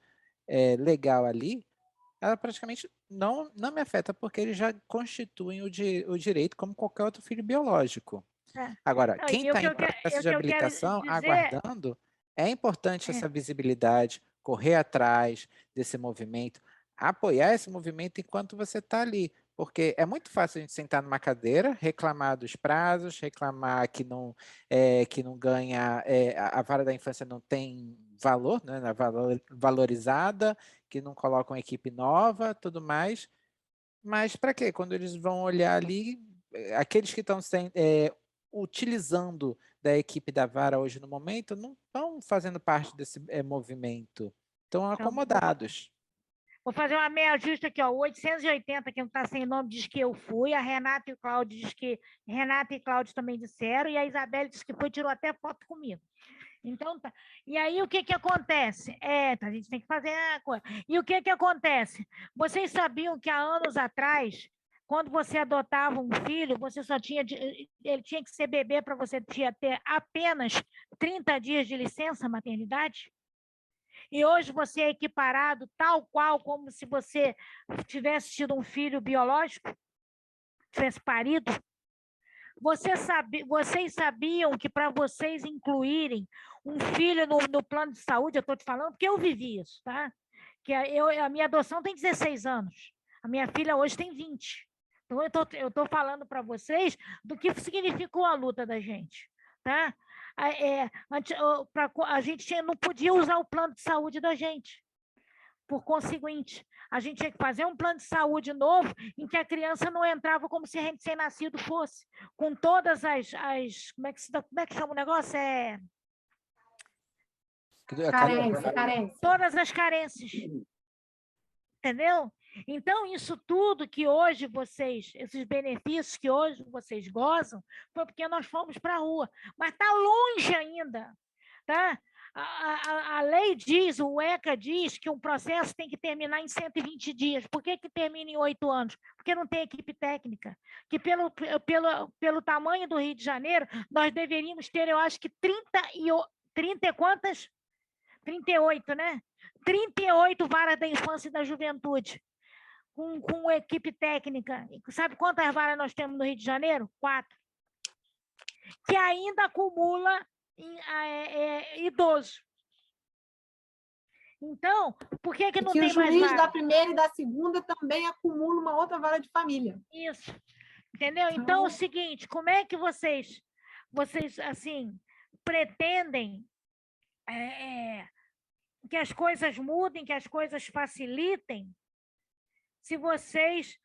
legal ali, ela praticamente não me afeta, porque eles já constituem o direito como qualquer outro filho biológico. Agora, quem está em processo de habilitação, aguardando, é importante essa visibilidade, correr atrás desse movimento, apoiar esse movimento enquanto você está ali, porque é muito fácil a gente sentar numa cadeira, reclamar dos prazos, reclamar que não ganha, a vara da infância não tem valor, né, valorizada, que não colocam equipe nova, tudo mais, mas para quê? Quando eles vão olhar ali, aqueles que estão utilizando da equipe da vara hoje no momento, não estão fazendo parte desse movimento, estão acomodados. Vou fazer uma meia justa aqui, ó. O 880, que não está sem nome, diz que eu fui. A Renata e o Cláudio diz que Renata e Cláudio também disseram, e a Isabelle disse que foi, tirou até foto comigo. Então, tá. E aí, o que acontece? A gente tem que fazer a coisa. E o que acontece? Vocês sabiam que há anos atrás, quando você adotava um filho, você só tinha... Ele tinha que ser bebê para você ter apenas 30 dias de licença maternidade? E hoje você é equiparado tal qual como se você tivesse tido um filho biológico, tivesse parido. Vocês sabiam que para vocês incluírem um filho no plano de saúde, eu estou te falando porque eu vivi isso, tá? Que a minha adoção tem 16 anos, a minha filha hoje tem 20. Então, eu estou falando para vocês do que significou a luta da gente, tá? A gente não podia usar o plano de saúde da gente. Por conseguinte, a gente tinha que fazer um plano de saúde novo em que a criança não entrava como se recém-nascido fosse, com todas as como é que chama o negócio? Carência. Todas as carências. Entendeu? Então, isso tudo que hoje esses benefícios que hoje vocês gozam, foi porque nós fomos para a rua. Mas está longe ainda, tá? A lei diz, o ECA diz que um processo tem que terminar em 120 dias. Por que termina em 8 anos? Porque não tem equipe técnica. Que pelo tamanho do Rio de Janeiro, nós deveríamos ter, eu acho que 30 e quantas? 38, né? 38 varas da infância e da juventude. Com equipe técnica. Sabe quantas varas nós temos no Rio de Janeiro? 4. Que ainda acumula idoso. Então, por que que não que tem o mais juiz vara? da primeira e da segunda também acumula uma outra vara de família. Isso. Entendeu? Então, é o seguinte, como é que vocês assim, pretendem que as coisas mudem, que as coisas facilitem, se vocês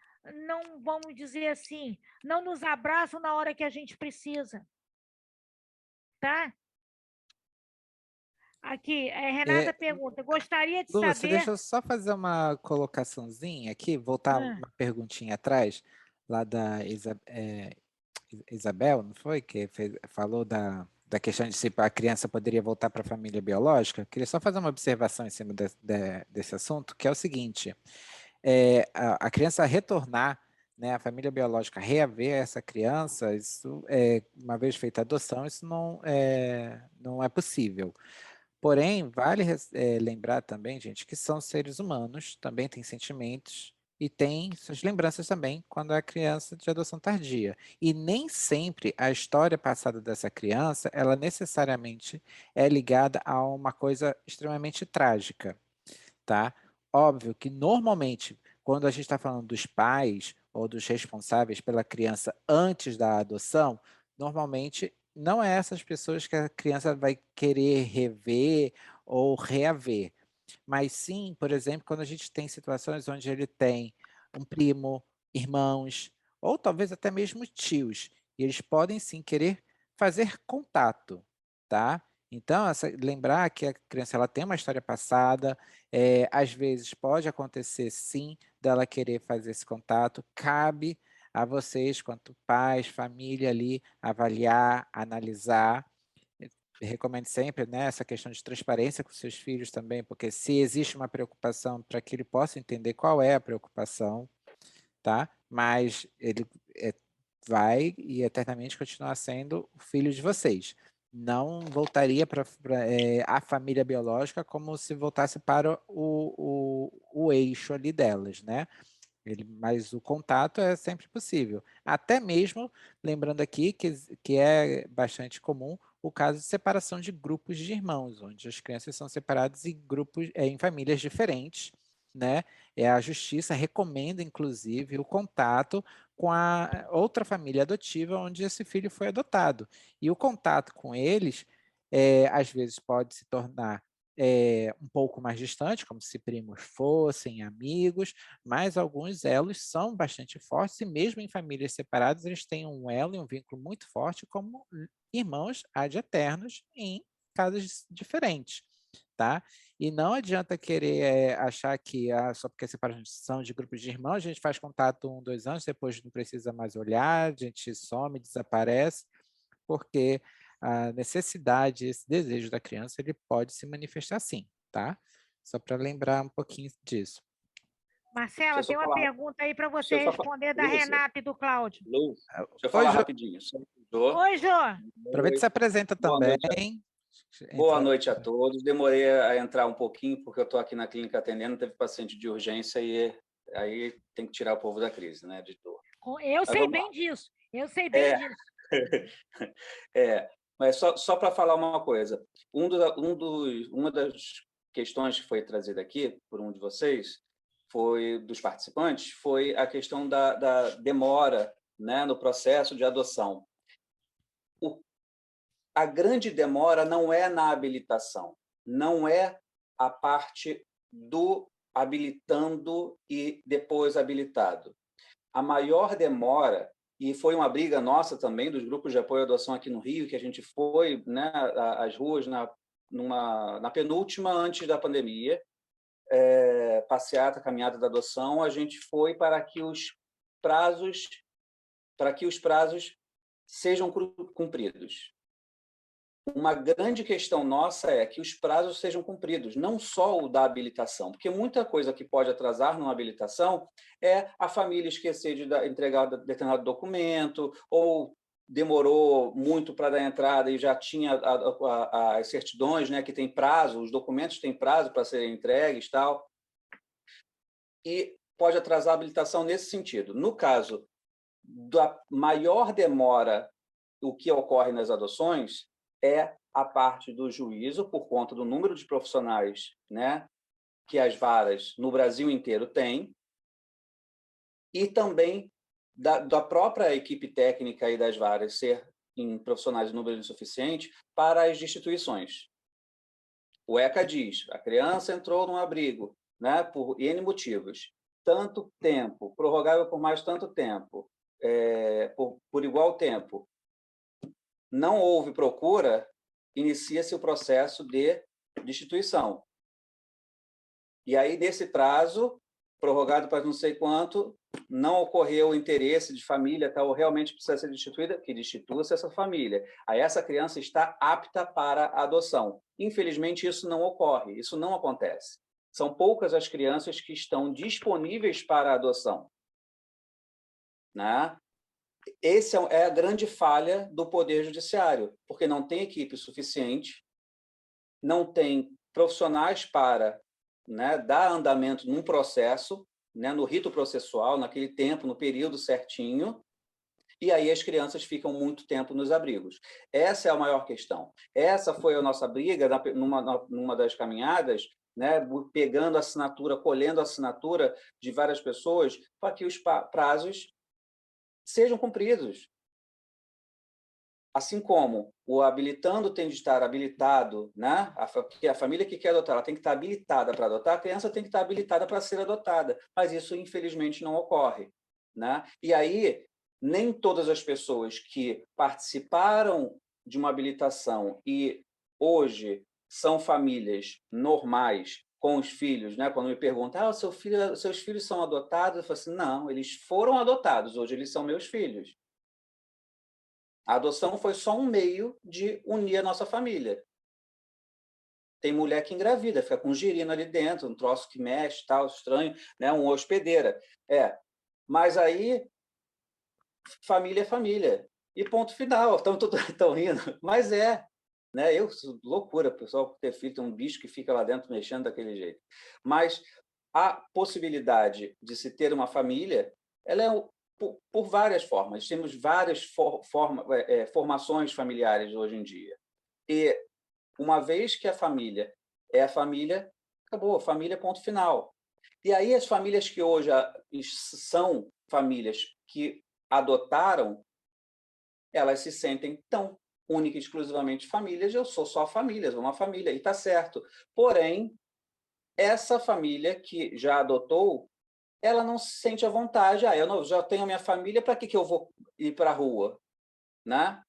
não, vamos dizer assim, não nos abraçam na hora que a gente precisa? Tá? Aqui, Renata pergunta, gostaria de Lúcia, saber... deixa eu só fazer uma colocaçãozinha aqui, voltar uma perguntinha atrás, lá da Isabel, não foi? Que falou da questão de se a criança poderia voltar para a família biológica. Queria só fazer uma observação em cima desse assunto, que é o seguinte, a criança retornar, né, a família biológica reaver essa criança, isso, uma vez feita a adoção, isso não é possível. Porém, vale lembrar também, gente, que são seres humanos, também têm sentimentos e têm suas lembranças também quando é criança de adoção tardia. E nem sempre a história passada dessa criança, ela necessariamente é ligada a uma coisa extremamente trágica, tá? Óbvio que normalmente, quando a gente está falando dos pais ou dos responsáveis pela criança antes da adoção, normalmente não é essas pessoas que a criança vai querer rever ou reaver, mas sim, por exemplo, quando a gente tem situações onde ele tem um primo, irmãos, ou talvez até mesmo tios, e eles podem sim querer fazer contato, tá? Então, lembrar que a criança ela tem uma história passada, às vezes pode acontecer sim dela querer fazer esse contato, cabe a vocês, quanto pais, família ali, avaliar, analisar. Recomendo sempre, né, essa questão de transparência com seus filhos também, porque se existe uma preocupação, para que ele possa entender qual é a preocupação, tá? Mas ele vai e eternamente continuar sendo o filho de vocês. Não voltaria para a família biológica como se voltasse para o eixo ali delas, né? Mas o contato é sempre possível. Até mesmo, lembrando aqui que é bastante comum o caso de separação de grupos de irmãos, onde as crianças são separadas em grupos, em famílias diferentes, né? A justiça recomenda, inclusive, o contato com a outra família adotiva onde esse filho foi adotado. E o contato com eles, às vezes, pode se tornar um pouco mais distante, como se primos fossem amigos, mas alguns elos são bastante fortes e mesmo em famílias separadas eles têm um elo e um vínculo muito forte como irmãos ad eternos em casos diferentes, tá? E não adianta querer achar que só porque é separação de grupos de irmãos a gente faz contato 1, 2 anos, depois não precisa mais olhar, a gente some, desaparece, porque a necessidade, esse desejo da criança, ele pode se manifestar sim, tá? Só para lembrar um pouquinho disso. Marcela, tem uma pergunta aí para você responder da Renata e do Cláudio. Deixa eu falar rapidinho. Oi, Jô. Aproveita e se apresenta também. Boa noite a todos. Demorei a entrar um pouquinho, porque eu estou aqui na clínica atendendo, teve paciente de urgência e aí tem que tirar o povo da crise, né, editor? Eu sei bem disso. Eu sei bem disso. Mas só para falar uma coisa. Uma das questões que foi trazida aqui por um de vocês, dos participantes, foi a questão da demora, né, no processo de adoção. A grande demora não é na habilitação, não é a parte do habilitando e depois habilitado. A maior demora, e foi uma briga nossa também, dos grupos de apoio à adoção aqui no Rio, que a gente foi, né, às ruas na penúltima antes da pandemia, passeata, caminhada da adoção, a gente foi para que os prazos sejam cumpridos. Uma grande questão nossa é que os prazos sejam cumpridos, não só o da habilitação, porque muita coisa que pode atrasar numa habilitação é a família esquecer de entregar determinado documento, ou demorou muito para dar entrada e já tinha as certidões, né, que tem prazo, os documentos têm prazo para serem entregues, tal, e pode atrasar a habilitação nesse sentido. No caso da maior demora, o que ocorre nas adoções é a parte do juízo, por conta do número de profissionais, né, que as varas no Brasil inteiro têm, e também da própria equipe técnica e das varas ser em profissionais de número suficiente para as instituições. O ECA diz, a criança entrou num abrigo, né, por N motivos, tanto tempo, prorrogável por mais tanto tempo, por igual tempo, não houve procura, inicia-se o processo de destituição. E aí, nesse prazo, prorrogado para não sei quanto, não ocorreu o interesse de família, tal, realmente precisa ser destituída, que destitua-se essa família. Aí essa criança está apta para a adoção. Infelizmente, isso não ocorre, isso não acontece. São poucas as crianças que estão disponíveis para a adoção, né? Essa é a grande falha do Poder Judiciário, porque não tem equipe suficiente, não tem profissionais para, né, dar andamento num processo, né, no rito processual, naquele tempo, no período certinho, e aí as crianças ficam muito tempo nos abrigos. Essa é a maior questão. Essa foi a nossa briga numa das caminhadas, né, pegando a assinatura, colhendo a assinatura de várias pessoas para que os prazos sejam cumpridos. Assim como o habilitando tem de estar habilitado, né? Porque a família que quer adotar, ela tem que estar habilitada para adotar, a criança tem que estar habilitada para ser adotada, mas isso, infelizmente, não ocorre, né? E aí, nem todas as pessoas que participaram de uma habilitação e hoje são famílias normais com os filhos, né? Quando me perguntam, seus filhos são adotados? Eu falo assim, não, eles foram adotados, hoje eles são meus filhos. A adoção foi só um meio de unir a nossa família. Tem mulher que engravida, fica com um girino ali dentro, um troço que mexe, tal, estranho, né? Uma hospedeira. Mas aí, família é família. E ponto final. Estão rindo. Mas né? Loucura, pessoal, ter filho, tem um bicho que fica lá dentro mexendo daquele jeito. Mas a possibilidade de se ter uma família, ela é por várias formas. Temos várias formações familiares hoje em dia. E uma vez que a família é a família, acabou, família, ponto final. E aí as famílias que hoje são famílias que adotaram, elas se sentem tão única e exclusivamente famílias, eu sou só famílias, uma família, e está certo. Porém, essa família que já adotou, ela não se sente à vontade. Eu já tenho a minha família, para que eu vou ir para a rua? Né?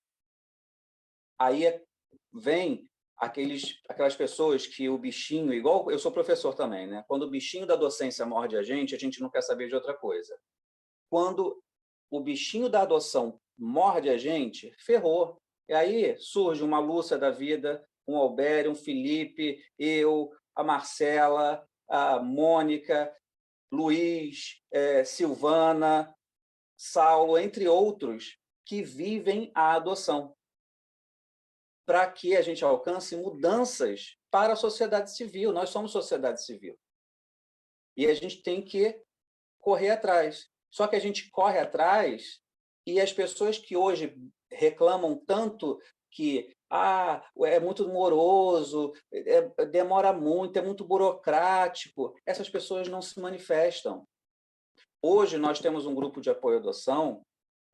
Aí vem aquelas pessoas que o bichinho, igual eu sou professor também, né? Quando o bichinho da docência morde a gente não quer saber de outra coisa. Quando o bichinho da adoção morde a gente, ferrou. E aí surge uma Lúcia da vida, um Albério, um Felipe, eu, a Marcela, a Mônica, Luiz, Silvana, Saulo, entre outros, que vivem a adoção, para que a gente alcance mudanças para a sociedade civil. Nós somos sociedade civil. E a gente tem que correr atrás. Só que a gente corre atrás e as pessoas que hoje reclamam tanto que é muito moroso, demora muito, é muito burocrático, essas pessoas não se manifestam. Hoje nós temos um grupo de apoio à adoção,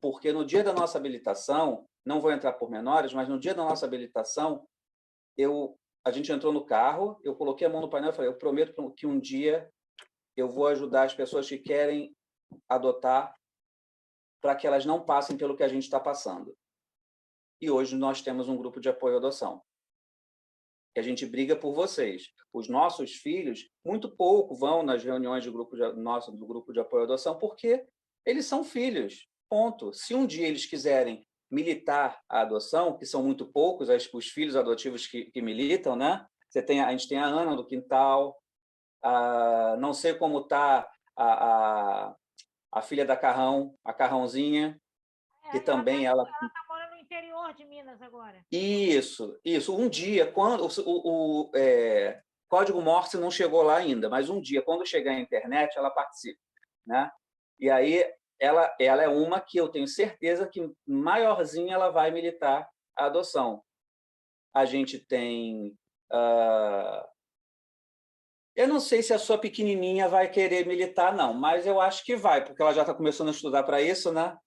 porque no dia da nossa habilitação, não vou entrar por menores, mas no dia da nossa habilitação, a gente entrou no carro, eu coloquei a mão no painel e falei, eu prometo que um dia eu vou ajudar as pessoas que querem adotar para que elas não passem pelo que a gente está passando. E hoje nós temos um grupo de apoio à adoção. Que a gente briga por vocês. Os nossos filhos, muito pouco vão nas reuniões do grupo de apoio à adoção, porque eles são filhos, ponto. Se um dia eles quiserem militar a adoção, que são muito poucos, os filhos adotivos que militam, né? A gente tem a Ana do Quintal, não sei como está a filha da Carrão, a Carrãozinha, que também ela está morando no interior de Minas agora. Isso. Um dia, quando o Código Morse não chegou lá ainda, mas um dia, quando chegar a internet, ela participa, né? E aí ela é uma que eu tenho certeza que maiorzinha ela vai militar a adoção. A gente tem Eu não sei se a sua pequenininha vai querer militar, não, mas eu acho que vai, porque ela já está começando a estudar para isso, né?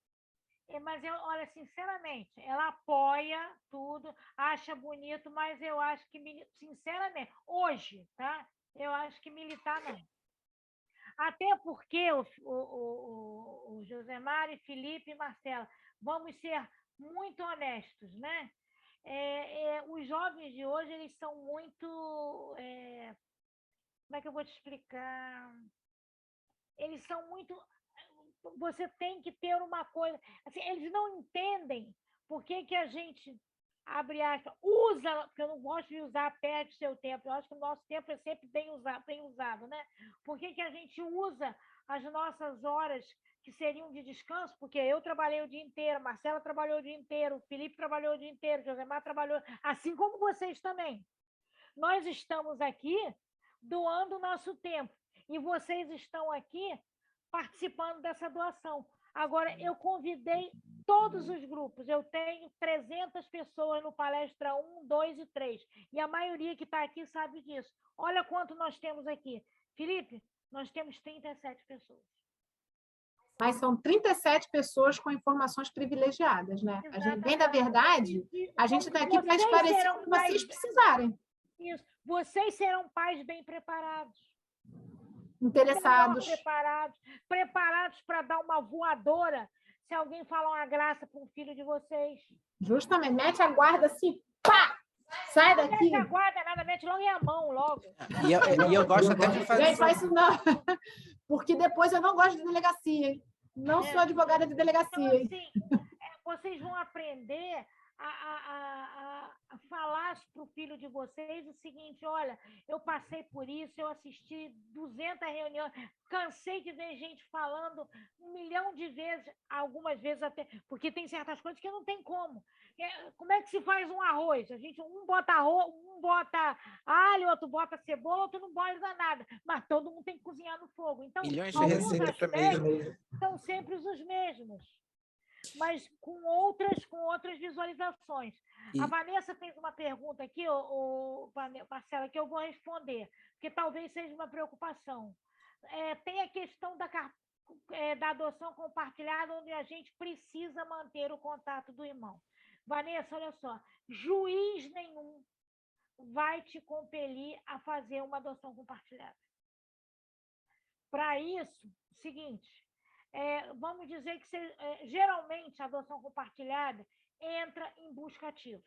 Mas eu, olha, sinceramente, ela apoia tudo, acha bonito, mas eu acho que, sinceramente, hoje, tá? Eu acho que militar não. Até porque o Josemar, Felipe e Marcela, vamos ser muito honestos, né? Os jovens de hoje, eles são muito... como é que eu vou te explicar? Eles são muito... Você tem que ter uma coisa... Assim, eles não entendem por que a gente, abre aspas, usa... Porque eu não gosto de usar perde seu tempo. Eu acho que o nosso tempo é sempre bem usado, né? Por que a gente usa as nossas horas que seriam de descanso? Porque eu trabalhei o dia inteiro, Marcela trabalhou o dia inteiro, Felipe trabalhou o dia inteiro, Josemar trabalhou... Assim como vocês também. Nós estamos aqui doando o nosso tempo. E vocês estão aqui participando dessa doação. Agora, eu convidei todos os grupos. Eu tenho 300 pessoas no Palestra 1, 2 e 3. E a maioria que está aqui sabe disso. Olha quanto nós temos aqui. Felipe, nós temos 37 pessoas. Mas são 37 pessoas com informações privilegiadas, né? A gente, bem da verdade, a gente está aqui para esclarecer o que vocês precisarem. Isso. Vocês serão pais bem preparados. Interessados. Preparados para dar uma voadora se alguém falar uma graça para um filho de vocês. Justamente, mete a guarda assim, pá! Sai daqui. Mete a guarda, nada, mete logo em a mão, logo. E eu gosto até de fazer... Gente, faz isso não, porque depois eu não gosto de delegacia, hein? Não sou advogada de delegacia, hein? Então, assim, vocês vão aprender a falar para o filho de vocês o seguinte: olha, eu passei por isso, eu assisti 200 reuniões, cansei de ver gente falando 1 milhão de vezes, algumas vezes até, porque tem certas coisas que não tem como. Como é que se faz um arroz? A gente, um bota alho, outro bota cebola, outro não bota nada, mas todo mundo tem que cozinhar no fogo. Então, milhões de receitas para mesmo. São sempre os mesmos, mas com outras visualizações. A Vanessa fez uma pergunta aqui, Marcela, que eu vou responder, porque talvez seja uma preocupação. Tem a questão da adoção compartilhada, onde a gente precisa manter o contato do irmão. Vanessa, olha só, juiz nenhum vai te compelir a fazer uma adoção compartilhada. Para isso, o seguinte... vamos dizer que geralmente a adoção compartilhada entra em busca ativa.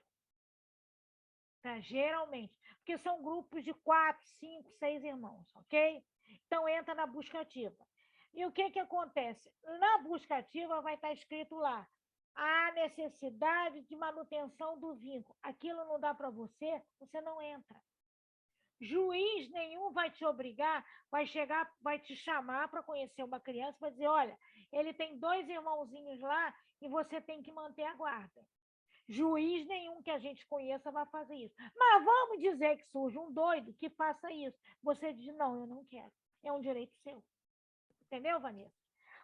Tá? Geralmente. Porque são grupos de 4, 5, 6 irmãos, ok? Então, entra na busca ativa. E o que acontece? Na busca ativa vai estar escrito lá: a necessidade de manutenção do vínculo. Aquilo não dá para você, você não entra. Juiz nenhum vai te obrigar, vai te chamar para conhecer uma criança, vai dizer: olha, ele tem 2 irmãozinhos lá e você tem que manter a guarda. Juiz nenhum que a gente conheça vai fazer isso. Mas vamos dizer que surge um doido que faça isso. Você diz: não, eu não quero. É um direito seu. Entendeu, Vanessa?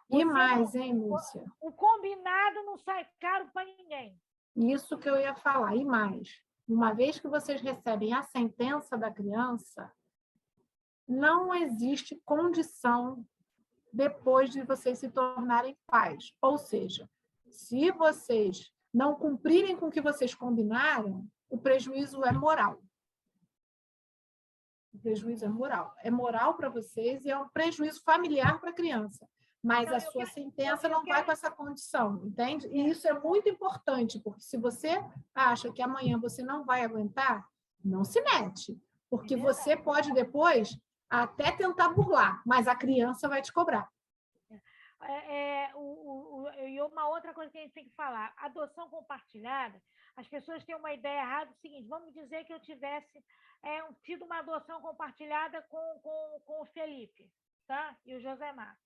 E mais, hein, Lúcia? O combinado não sai caro para ninguém. Isso que eu ia falar. E mais, uma vez que vocês recebem a sentença da criança, não existe condição depois de vocês se tornarem pais. Ou seja, se vocês não cumprirem com o que vocês combinaram, o prejuízo é moral. O prejuízo é moral. É moral para vocês e é um prejuízo familiar para a criança. Mas a sua sentença não vai com essa condição, entende? E isso é muito importante, porque se você acha que amanhã você não vai aguentar, não se mete, porque você pode depois até tentar burlar, mas a criança vai te cobrar. E uma outra coisa que a gente tem que falar: adoção compartilhada, as pessoas têm uma ideia errada, o seguinte: vamos dizer que eu tivesse tido uma adoção compartilhada com o Felipe, tá? E o Josemar.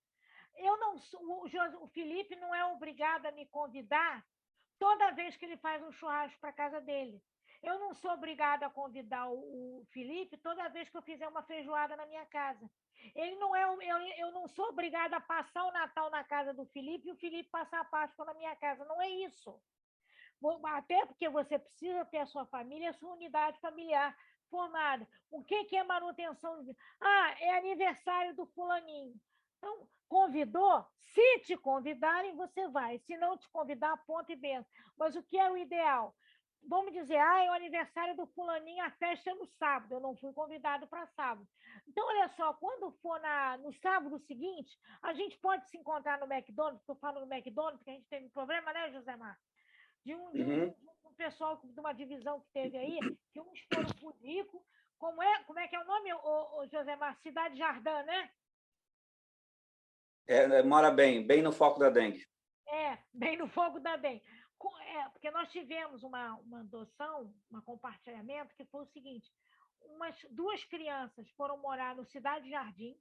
O Felipe não é obrigado a me convidar toda vez que ele faz um churrasco para a casa dele. Eu não sou obrigada a convidar o Felipe toda vez que eu fizer uma feijoada na minha casa. Eu não sou obrigada a passar o Natal na casa do Felipe e o Felipe passar a Páscoa na minha casa. Não é isso. Até porque você precisa ter a sua família, a sua unidade familiar, for nada. O que é manutenção? Ah, é aniversário do fulaninho. Então, convidou? Se te convidarem, você vai. Se não te convidar, ponto e benção. Mas o que é o ideal? Vamos dizer, é o aniversário do fulaninho, a festa é no sábado. Eu não fui convidado para sábado. Então, olha só, quando for no sábado seguinte, a gente pode se encontrar no McDonald's, estou falando no McDonald's, porque a gente teve um problema, né, Josemar? De um pessoal de uma divisão que teve aí, que uns foram por rico. Como é que é o nome, Josemar? Cidade Jardim, né? Mora bem no foco da dengue. Bem no foco da dengue. Porque nós tivemos uma adoção, um compartilhamento, que foi o seguinte: duas crianças foram morar no Cidade Jardim.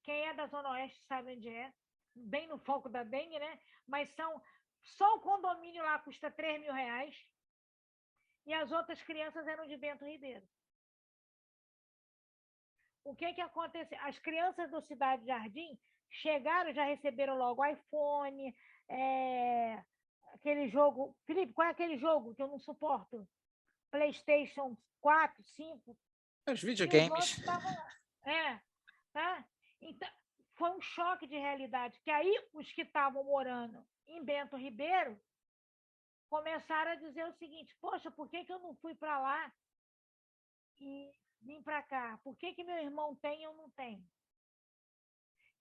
Quem é da Zona Oeste sabe onde é, bem no foco da dengue, né? Mas só o condomínio lá custa R$3.000 e as outras crianças eram de Bento Ribeiro. O que aconteceu? As crianças do Cidade Jardim chegaram, já receberam logo iPhone, aquele jogo... Felipe, qual é aquele jogo que eu não suporto? PlayStation 4, 5? Os videogames. Tá? Então, foi um choque de realidade, que aí os que estavam morando em Bento Ribeiro começaram a dizer o seguinte: poxa, por que eu não fui para lá e vim para cá? Por que meu irmão tem e eu não tenho?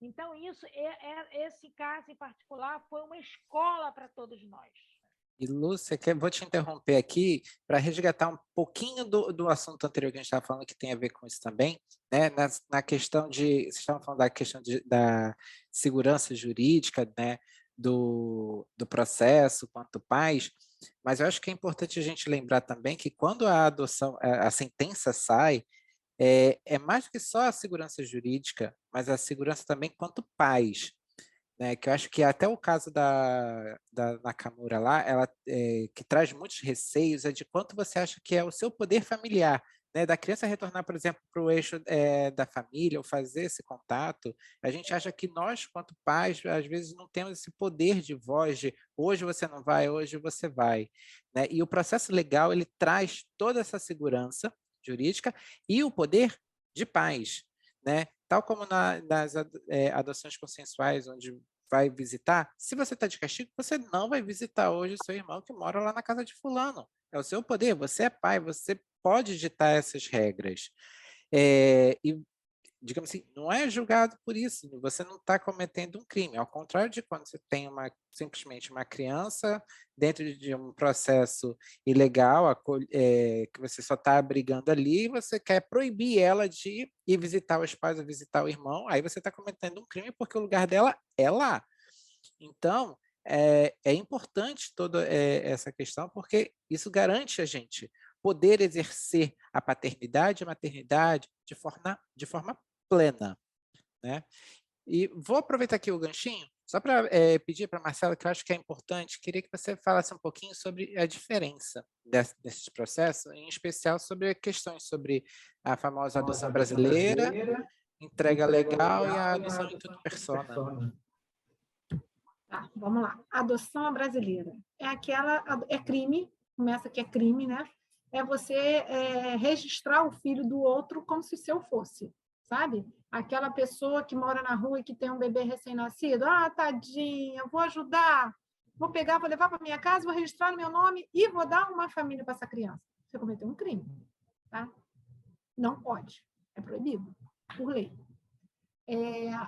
Então, esse caso em particular foi uma escola para todos nós. E, Lúcia, vou te interromper aqui para resgatar um pouquinho do assunto anterior que a gente estava falando, que tem a ver com isso também, né? Na questão vocês estavam falando da questão da segurança jurídica, né? Do processo quanto pais, mas eu acho que é importante a gente lembrar também que quando a adoção, a sentença sai, é mais do que só a segurança jurídica, mas a segurança também quanto pais, né? Que eu acho que até o caso da Nakamura lá, ela que traz muitos receios, é de quanto você acha que é o seu poder familiar, né? Da criança retornar, por exemplo, para o eixo da família, ou fazer esse contato. A gente acha que nós, quanto pais, às vezes não temos esse poder de voz de hoje você não vai, hoje você vai, né? E o processo legal, ele traz toda essa segurança jurídica e o poder de pais, né? Tal como nas adoções consensuais, onde vai visitar, se você está de castigo, você não vai visitar hoje o seu irmão que mora lá na casa de fulano. É o seu poder, você é pai, você pode ditar essas regras. E, digamos assim, não é julgado por isso, você não está cometendo um crime, ao contrário de quando você tem simplesmente uma criança dentro de um processo ilegal, que você só está abrigando ali, e você quer proibir ela de ir visitar os pais ou visitar o irmão, aí você está cometendo um crime porque o lugar dela é lá. Então, é importante toda essa questão, porque isso garante a gente poder exercer a paternidade e a maternidade de forma plena, né? E vou aproveitar aqui o ganchinho, só para pedir para a Marcela, que eu acho que é importante, queria que você falasse um pouquinho sobre a diferença desses processos, em especial sobre questões sobre a famosa adoção brasileira, entrega legal e a adoção in tutto persona. Tá, vamos lá. Adoção brasileira. É crime, começa que é crime, né? É você registrar o filho do outro como se seu fosse, sabe? Aquela pessoa que mora na rua e que tem um bebê recém-nascido, tadinha, vou ajudar, vou pegar, vou levar para minha casa, vou registrar no meu nome e vou dar uma família para essa criança. Você cometeu um crime, tá? Não pode, é proibido, por lei.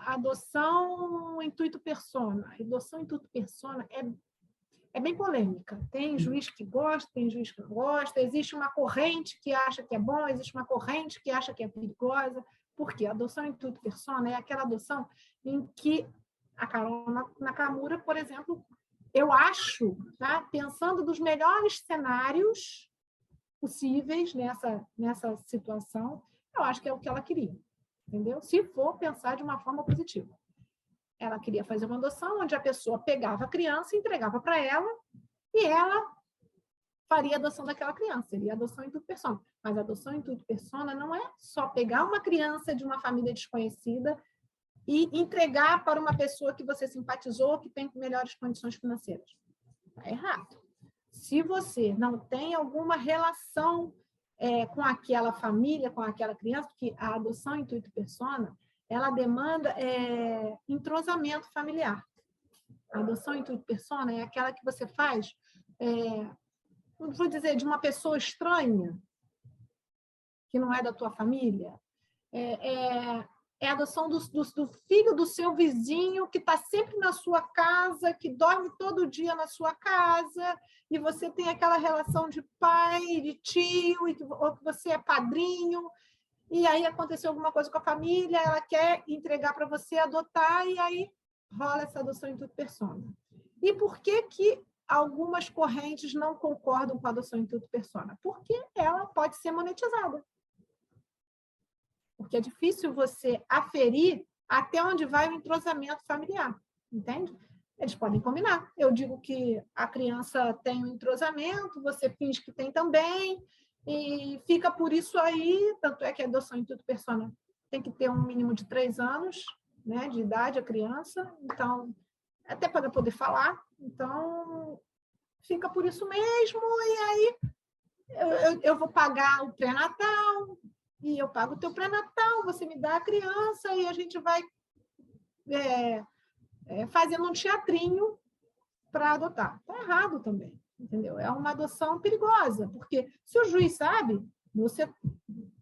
Adoção in tutto persona. A adoção in tutto persona é bem polêmica. Tem juiz que gosta, tem juiz que não gosta. Existe uma corrente que acha que é bom, existe uma corrente que acha que é perigosa. Por quê? A adoção in tutto persona é aquela adoção em que a Carol Nakamura, por exemplo, eu acho, tá? Pensando dos melhores cenários possíveis nessa situação, eu acho que é o que ela queria. Entendeu? Se for pensar de uma forma positiva. Ela queria fazer uma adoção onde a pessoa pegava a criança, entregava para ela e ela faria a adoção daquela criança. Seria adoção in tutto persona. Mas a adoção in tutto persona não é só pegar uma criança de uma família desconhecida e entregar para uma pessoa que você simpatizou, que tem melhores condições financeiras. Está errado. Se você não tem alguma relação com aquela família, com aquela criança, porque a adoção intuito persona, ela demanda entrosamento familiar. A adoção intuito persona é aquela que você faz, vou dizer, de uma pessoa estranha, que não é da tua família. É a adoção do filho do seu vizinho, que está sempre na sua casa, que dorme todo dia na sua casa, e você tem aquela relação de pai, de tio, ou que você é padrinho, e aí aconteceu alguma coisa com a família, ela quer entregar para você adotar, e aí rola essa adoção intuito persona. E por que algumas correntes não concordam com a adoção intuito persona? Porque ela pode ser monetizada. Porque é difícil você aferir até onde vai o entrosamento familiar, entende? Eles podem combinar. Eu digo que a criança tem um entrosamento, você finge que tem também, e fica por isso aí, tanto é que a adoção intuito persona tem que ter um mínimo de 3 anos, né, de idade a criança, então, até para poder falar, então, fica por isso mesmo, e aí eu vou pagar o pré-natal, e eu pago o teu pré-natal, você me dá a criança, e a gente vai fazendo um teatrinho para adotar. Está errado também, entendeu? É uma adoção perigosa, porque se o juiz sabe, você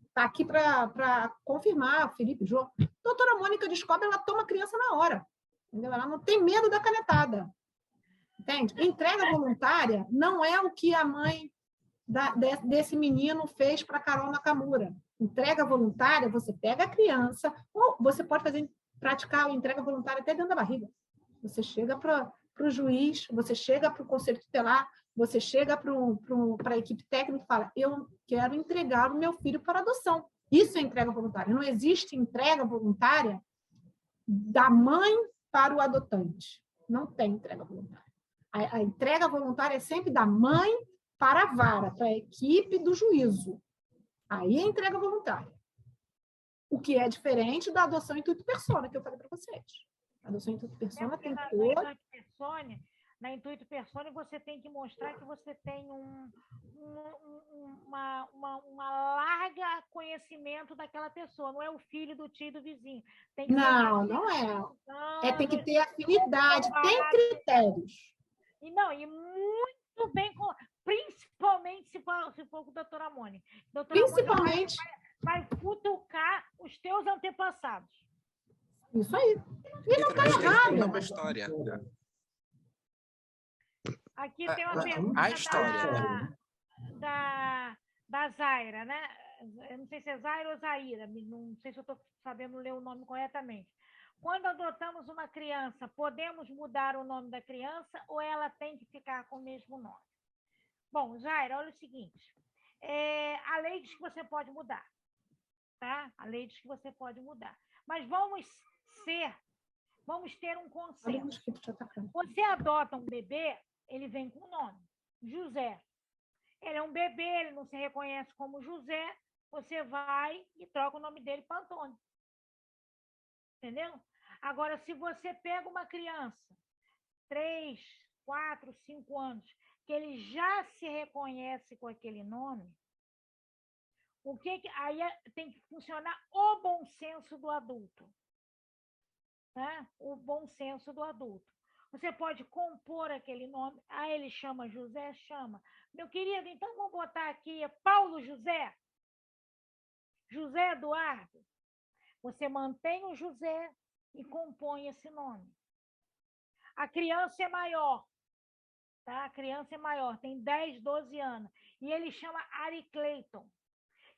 está aqui para confirmar, Felipe, Jô. Doutora Mônica descobre, ela toma a criança na hora, entendeu? Ela não tem medo da canetada, entende? Entrega voluntária não é o que a mãe desse menino fez para Carol Nakamura. Entrega voluntária, você pega a criança, ou você pode praticar a entrega voluntária até dentro da barriga. Você chega para o juiz, você chega para o conselho tutelar, você chega para a equipe técnica e fala, eu quero entregar o meu filho para adoção. Isso é entrega voluntária. Não existe entrega voluntária da mãe para o adotante. Não tem entrega voluntária. A entrega voluntária é sempre da mãe para a vara, para a equipe do juízo. Aí é entrega voluntária. O que é diferente da adoção intuito persona, que eu falei para vocês. A adoção intuito persona tem todo... Na intuito persona, você tem que mostrar que você tem uma larga conhecimento daquela pessoa, não é o filho do tio e do vizinho. Tem que não é. Tem que ter afinidade, tem critérios. E muito bem, principalmente se for com a doutora Mônica. Principalmente. Vai futucar os teus antepassados. Isso aí. E não está errado. É uma história. Aqui tem uma pergunta da Zaira, né? Eu não sei se é Zaira ou Zaira, não sei se eu estou sabendo ler o nome corretamente. Quando adotamos uma criança, podemos mudar o nome da criança ou ela tem que ficar com o mesmo nome? Bom, Zaira, olha o seguinte. A lei diz que você pode mudar. Tá? A lei diz que você pode mudar. Mas vamos ter um consenso. Você adota um bebê, ele vem com o nome, José. Ele é um bebê, ele não se reconhece como José, você vai e troca o nome dele para Antônio. Entendeu? Agora, se você pega uma criança, 3, 4, 5 anos, que ele já se reconhece com aquele nome, aí tem que funcionar o bom senso do adulto. Tá? O bom senso do adulto. Você pode compor aquele nome. Ele chama José? Chama. Meu querido, então vamos botar aqui Paulo José. José Eduardo. Você mantém o José e compõe esse nome. A criança é maior. Tá? A criança é maior, tem 10, 12 anos. E ele chama Ari Clayton.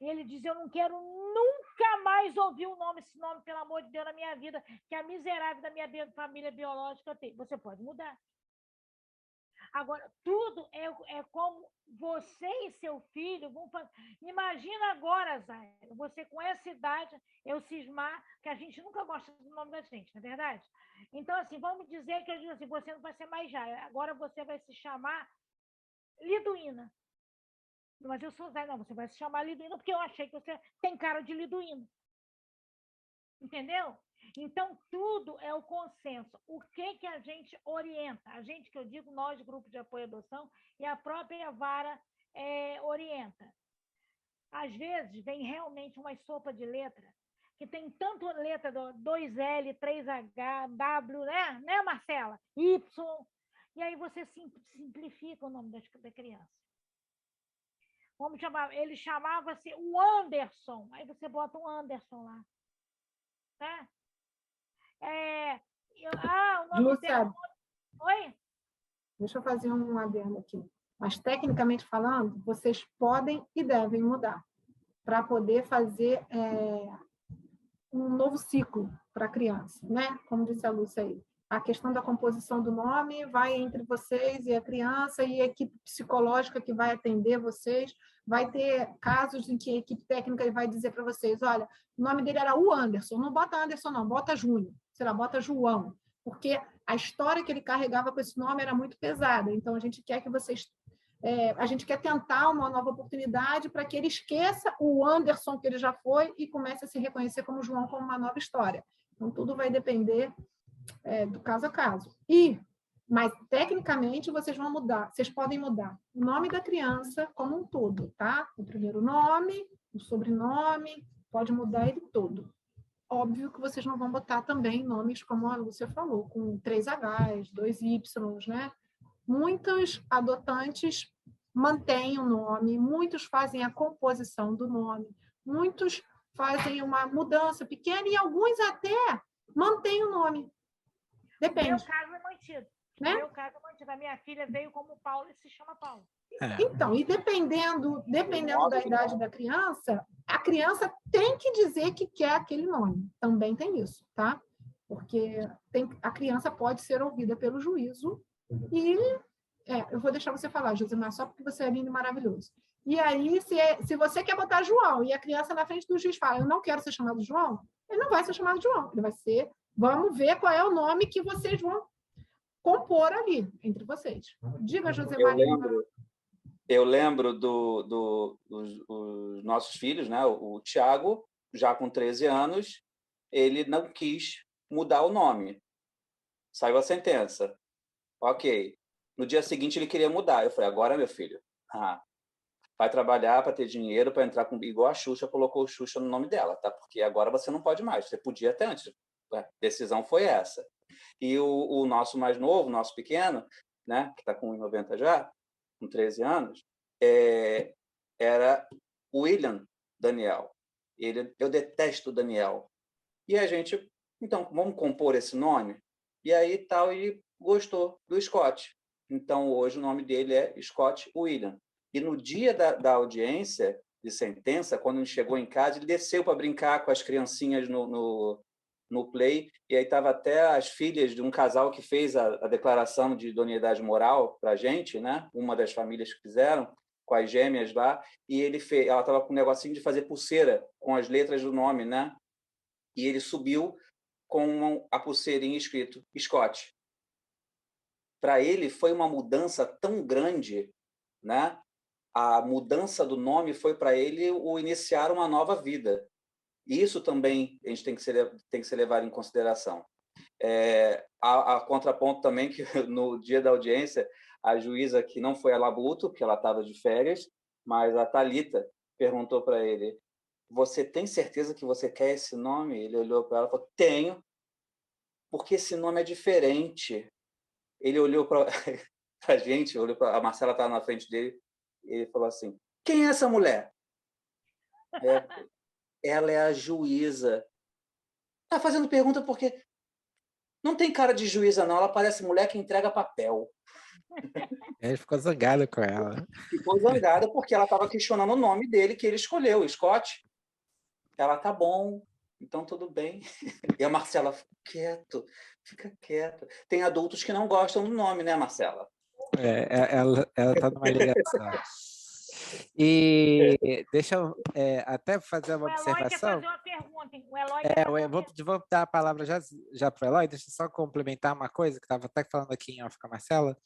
E ele diz, eu não quero nunca mais ouvir esse nome, pelo amor de Deus, na minha vida, que a miserável da minha família biológica tem. Você pode mudar. Agora, tudo é como você e seu filho vão fazer. Imagina agora, Zaira, você com essa idade, eu cismar, que a gente nunca gosta do nome da gente, não é verdade? Então, assim, vamos dizer que eu digo assim, você não vai ser mais Jaira, agora você vai se chamar Liduína. Mas eu sou Zé, não, você vai se chamar Liduína, porque eu achei que você tem cara de Liduína. Entendeu? Então, tudo é o consenso. O que a gente orienta? A gente, que eu digo, nós, Grupo de Apoio à Adoção, e a própria vara orienta. às vezes vem realmente uma sopa de letra, que tem tanto letra, 2L, 3H, W, né, Marcela? Y, e aí você simplifica o nome da criança. Vamos chamar, ele chamava-se o Anderson, aí você bota um Anderson lá. Né? O nome dela... Oi? Deixa eu fazer um adendo aqui. Mas, tecnicamente falando, vocês podem e devem mudar para poder fazer um novo ciclo para a criança, né? Como disse a Lúcia aí. A questão da composição do nome vai entre vocês e a criança e a equipe psicológica que vai atender vocês. Vai ter casos em que a equipe técnica vai dizer para vocês, olha, o nome dele era o Anderson, não bota Anderson não, bota Júnior, sei lá, bota João, porque a história que ele carregava com esse nome era muito pesada, então a gente quer que vocês... a gente quer tentar uma nova oportunidade para que ele esqueça o Anderson que ele já foi e comece a se reconhecer como João, como uma nova história. Então, tudo vai depender do caso a caso. Mas, tecnicamente, vocês vão mudar, vocês podem mudar o nome da criança como um todo, tá? O primeiro nome, o sobrenome, pode mudar ele todo. Óbvio que vocês não vão botar também nomes, como a Lúcia falou, com 3 Hs, 2 Ys, né? Muitos adotantes mantêm o nome, muitos fazem a composição do nome, muitos fazem uma mudança pequena e alguns até mantêm o nome. Depende. Meu caso é mantido. Né? Meu caso é mantido. A minha filha veio como Paulo e se chama Paulo. Então, e dependendo da idade da criança, a criança tem que dizer que quer aquele nome. Também tem isso, tá? Porque a criança pode ser ouvida pelo juízo e eu vou deixar você falar, Josimar, só porque você é lindo e maravilhoso. E aí, se você quer botar João e a criança na frente do juiz fala, eu não quero ser chamado João, ele não vai ser chamado João, ele vai ser, vamos ver qual é o nome que vocês vão compor ali, entre vocês. Diga, Josimar. Eu lembro dos nossos filhos, né? O Tiago, já com 13 anos, ele não quis mudar o nome. Saiu a sentença. Ok. No dia seguinte, ele queria mudar. Eu falei, agora, meu filho, vai trabalhar para ter dinheiro, para entrar com... Igual a Xuxa colocou o Xuxa no nome dela, tá? Porque agora você não pode mais. Você podia até antes. A decisão foi essa. E o nosso mais novo, nosso pequeno, né? Que está com 1,90 já, com 13 anos, era William Daniel. Eu detesto o Daniel. E a gente, então, vamos compor esse nome? E aí tal, e gostou do Scott. Então, hoje o nome dele é Scott William. E no dia da audiência de sentença, quando ele chegou em casa, ele desceu para brincar com as criancinhas no play, e aí estava até as filhas de um casal que fez a declaração de idoneidade moral para a gente, né? Uma das famílias que fizeram, com as gêmeas lá, e ela estava com um negocinho de fazer pulseira com as letras do nome, né? E ele subiu com a pulseirinha escrito Scott. Para ele foi uma mudança tão grande, né? A mudança do nome foi para ele o iniciar uma nova vida. Isso também a gente tem que ser levado em consideração. A contraponto também que no dia da audiência, a juíza, que não foi a Labuto, porque ela estava de férias, mas a Thalita perguntou para ele, você tem certeza que você quer esse nome? Ele olhou para ela e falou, tenho, porque esse nome é diferente. Ele olhou para a gente, a Marcela estava na frente dele, e ele falou assim, quem é essa mulher? Ela é a juíza. Está fazendo pergunta porque não tem cara de juíza, não. Ela parece mulher que entrega papel. Ele ficou zangado com ela. Ficou zangada porque ela estava questionando o nome dele que ele escolheu, Scott. Ela, tá bom, então tudo bem. E a Marcela, fica quieto. Tem adultos que não gostam do nome, né, Marcela? Ela está numa ligação. E deixa eu até fazer uma observação. O Eloy quer fazer uma pergunta. Eu vou dar a palavra já para o Eloy, deixa eu só complementar uma coisa que estava até falando aqui em off com a Marcela,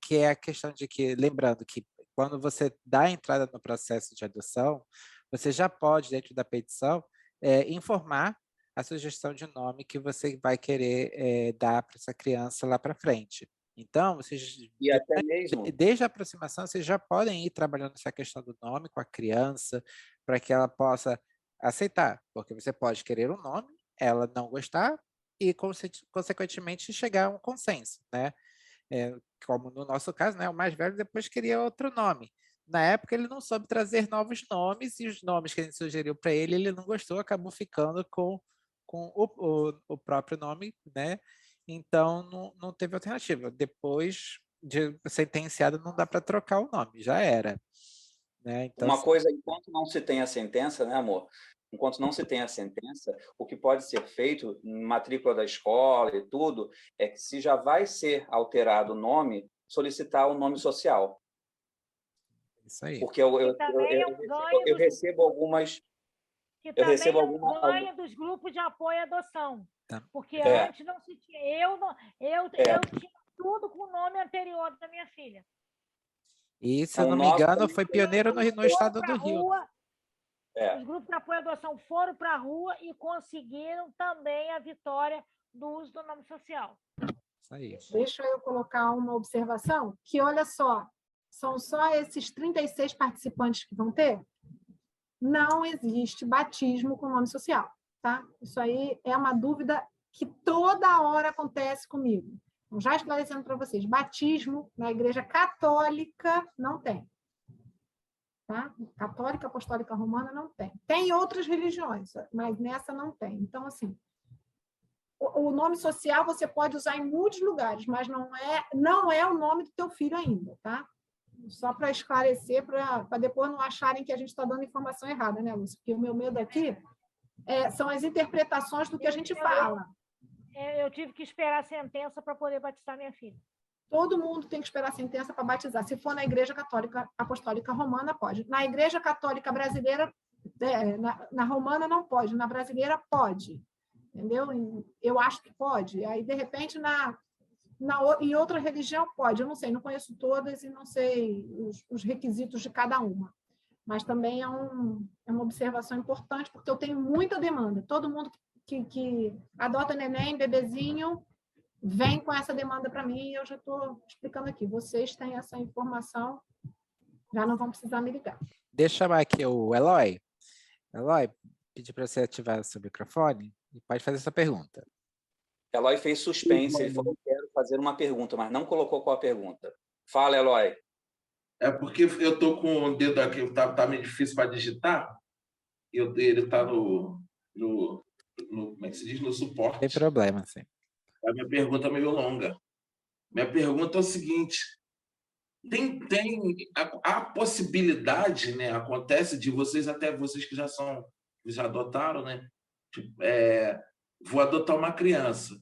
que é a questão de que, lembrando que quando você dá a entrada no processo de adoção, você já pode, dentro da petição, informar a sugestão de nome que você vai querer dar para essa criança lá para frente. Então, vocês, E até mesmo... desde a aproximação, vocês já podem ir trabalhando essa questão do nome com a criança, para que ela possa aceitar, porque você pode querer um nome, ela não gostar, e, consequentemente, chegar a um consenso, né? Como no nosso caso, né, o mais velho depois queria outro nome. Na época, ele não soube trazer novos nomes, e os nomes que a gente sugeriu para ele, ele não gostou, acabou ficando com o próprio nome, né? Então, não teve alternativa. Depois de sentenciado, não dá para trocar o nome, já era. Né? Então, Uma coisa, enquanto não se tem a sentença, né, amor? Enquanto não se tem a sentença, o que pode ser feito em matrícula da escola e tudo, é que se já vai ser alterado o nome, solicitar o nome social. Isso aí. Porque eu recebo algumas... Que também é um ganho dos grupos de apoio à adoção. Tá. Porque antes não se tinha. Eu tinha tudo com o nome anterior da minha filha. E, se eu não me engano, foi pioneiro no estado do Rio. Os grupos de apoio à adoção foram para a rua e conseguiram também a vitória do uso do nome social. Isso aí. Deixa eu colocar uma observação, que olha só, são só esses 36 participantes que vão ter? Não existe batismo com nome social, tá? Isso aí é uma dúvida que toda hora acontece comigo. Então, já esclarecendo para vocês, batismo na Igreja Católica não tem. Tá? Católica, Apostólica Romana não tem. Tem outras religiões, mas nessa não tem. Então, assim, o nome social você pode usar em muitos lugares, mas não é o nome do teu filho ainda, tá? Só para esclarecer, para depois não acharem que a gente está dando informação errada, né, Lúcia? Porque o meu medo aqui são as interpretações do que a gente fala. Eu tive que esperar a sentença para poder batizar minha filha. Todo mundo tem que esperar a sentença para batizar. Se for na Igreja Católica Apostólica Romana, pode. Na Igreja Católica Brasileira, na Romana não pode, na Brasileira pode. Entendeu? Eu acho que pode. Aí, de repente, em outra religião pode. Eu não sei, não conheço todas e não sei os requisitos de cada uma. Mas também é uma observação importante, porque eu tenho muita demanda. Todo mundo que adota neném, bebezinho, vem com essa demanda para mim e eu já estou explicando aqui. Vocês têm essa informação, já não vão precisar me ligar. Deixa eu chamar aqui o Eloy. Eloy, pedir para você ativar seu microfone e pode fazer essa pergunta. Eloy fez suspense, ele falou: quero fazer uma pergunta, mas não colocou qual a pergunta. Fala, Eloy. É porque eu estou com o dedo aqui, tá meio difícil para digitar, ele está no, como é que se diz? No suporte. Tem problema, sim. A minha pergunta é meio longa. Minha pergunta é o seguinte: tem a possibilidade, né? Acontece de vocês, até vocês que já adotaram, né? Vou adotar uma criança.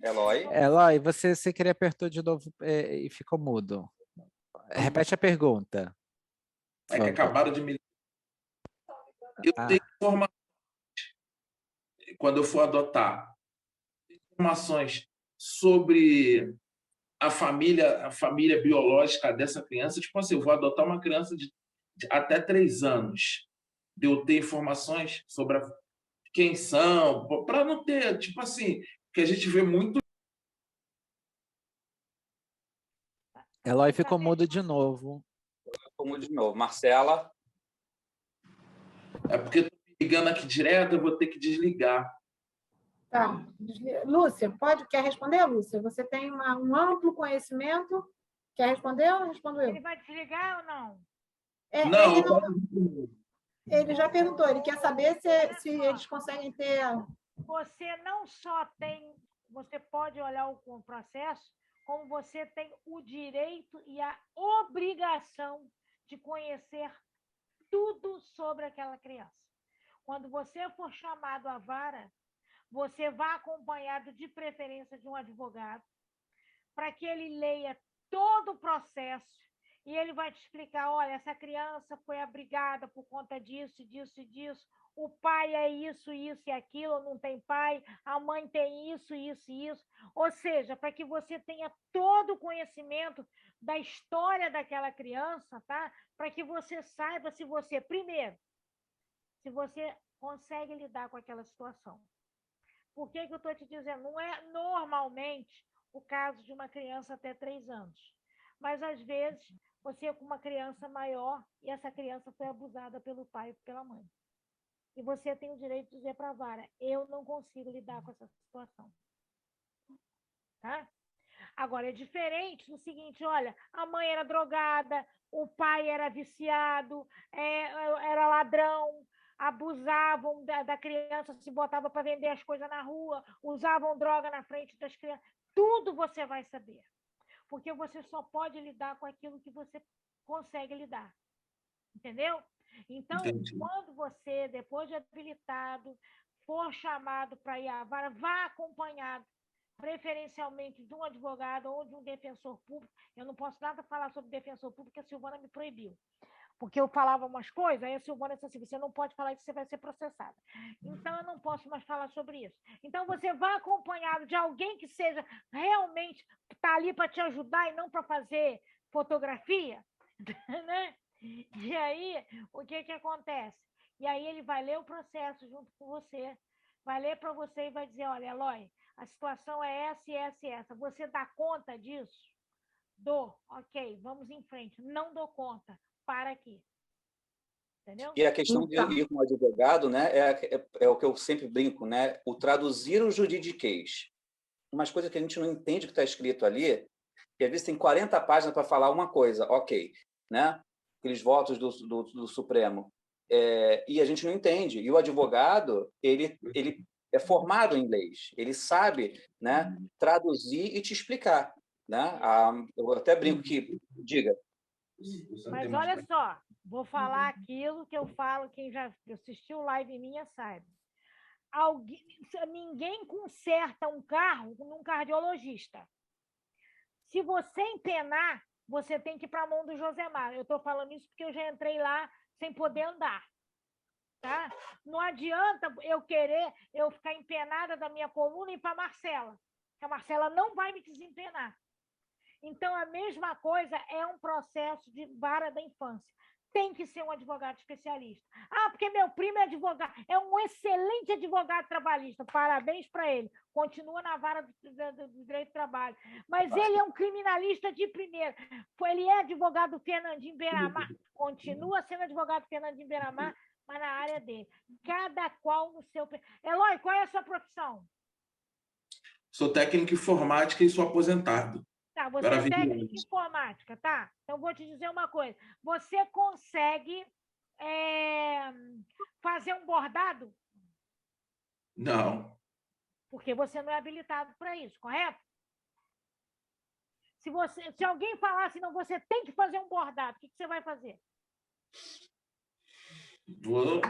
Eloy, você queria apertou de novo e ficou mudo. Repete a pergunta. É que acabaram de me... Eu tenho informações, quando eu for adotar, informações sobre a família biológica dessa criança. Tipo assim, eu vou adotar uma criança de até 3 anos. De eu ter informações sobre quem são, para não ter, tipo assim, que a gente vê muito. Eloy ficou mudo de novo. Ficou mudo de novo. Marcela? É porque estou me ligando aqui direto, eu vou ter que desligar. Tá. Lúcia, quer responder, Lúcia? Você tem um amplo conhecimento. Quer responder ou respondo eu? Ele vai desligar ou não? Ele já perguntou, ele quer saber se eles conseguem ter... Você não só tem... Você pode olhar o processo, como você tem o direito e a obrigação de conhecer tudo sobre aquela criança. Quando você for chamado à vara, você vai acompanhado, de preferência, de um advogado, para que ele leia todo o processo e ele vai te explicar: olha, essa criança foi abrigada por conta disso, disso e disso, o pai é isso, isso e aquilo, não tem pai, a mãe tem isso, isso e isso. Ou seja, para que você tenha todo o conhecimento da história daquela criança, tá? Para que você saiba se você, primeiro, se você consegue lidar com aquela situação. Por que que eu estou te dizendo? Não é normalmente o caso de uma criança até 3 anos. Mas, às vezes, você é com uma criança maior e essa criança foi abusada pelo pai ou pela mãe. E você tem o direito de dizer para a vara, eu não consigo lidar com essa situação. Tá? Agora, é diferente no seguinte, olha, a mãe era drogada, o pai era viciado, era ladrão, abusavam da criança, se botava para vender as coisas na rua, usavam droga na frente das crianças. Tudo você vai saber. Porque você só pode lidar com aquilo que você consegue lidar. Entendeu? Então, Entendi. quando você, depois de habilitado, for chamado para ir à vara, vá acompanhado, preferencialmente de um advogado ou de um defensor público. Eu não posso nada falar sobre defensor público, porque a Silvana me proibiu. Porque eu falava umas coisas, aí a Silvana disse assim, você não pode falar isso, você vai ser processada. Então, eu não posso mais falar sobre isso. Então, você vá acompanhado de alguém que seja realmente, está ali para te ajudar e não para fazer fotografia, né? E aí, o que que acontece? E aí ele vai ler o processo junto com você, vai ler para você e vai dizer, olha, Eloy, a situação é essa e essa e essa. Você dá conta disso? Dou. Ok, vamos em frente. Não dou conta. Para aqui. Entendeu? E a questão de ir com o advogado, né, é o que eu sempre brinco, né? O traduzir o juridiquês. Umas coisas que a gente não entende o que está escrito ali, que às vezes tem 40 páginas para falar uma coisa, ok, né? Aqueles votos do Supremo. E a gente não entende. E o advogado, ele é formado em leis, ele sabe, né, traduzir e te explicar. Né? Eu até brinco que, diga. Mas olha só, vou falar aquilo que eu falo, quem já assistiu live minha sabe. Ninguém conserta um carro num cardiologista. Se você empenar, você tem que ir para a mão do Josemar. Eu estou falando isso porque eu já entrei lá sem poder andar. Tá? Não adianta eu ficar empenada da minha coluna e ir para a Marcela. A Marcela não vai me desempenar. Então, a mesma coisa é um processo de vara da infância. Tem que ser um advogado especialista. Ah, porque meu primo é advogado, é um excelente advogado trabalhista. Parabéns para ele. Continua na vara do direito do trabalho. Mas ele é um criminalista de primeira. Ele é advogado do Fernandinho Beiramar. Continua sendo advogado do Fernandinho Beiramar, mas na área dele. Cada qual no seu... Eloy, qual é a sua profissão? Sou técnico em informática e sou aposentado. Tá, você é técnico em informática, tá? Então, vou te dizer uma coisa. Você consegue fazer um bordado? Não. Porque você não é habilitado para isso, correto? Se alguém falar assim, não, você tem que fazer um bordado, o que você vai fazer? Vou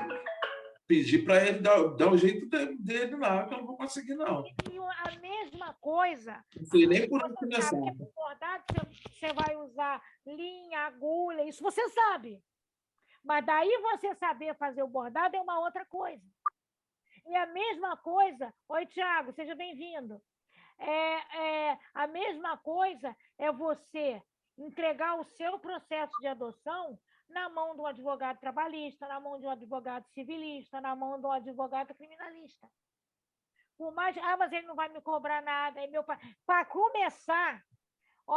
pedir para ele dar o jeito dele lá, que eu não vou conseguir, não. E a mesma coisa. Não sei nem por onde começar. O bordado, você vai usar linha, agulha, isso você sabe. Mas daí você saber fazer o bordado é uma outra coisa. E a mesma coisa... Oi, Tiago, seja bem-vindo. A mesma coisa é você entregar o seu processo de adoção na mão de um advogado trabalhista, na mão de um advogado civilista, na mão de um advogado criminalista. Por mais... mas ele não vai me cobrar nada. Meu pai... Para começar...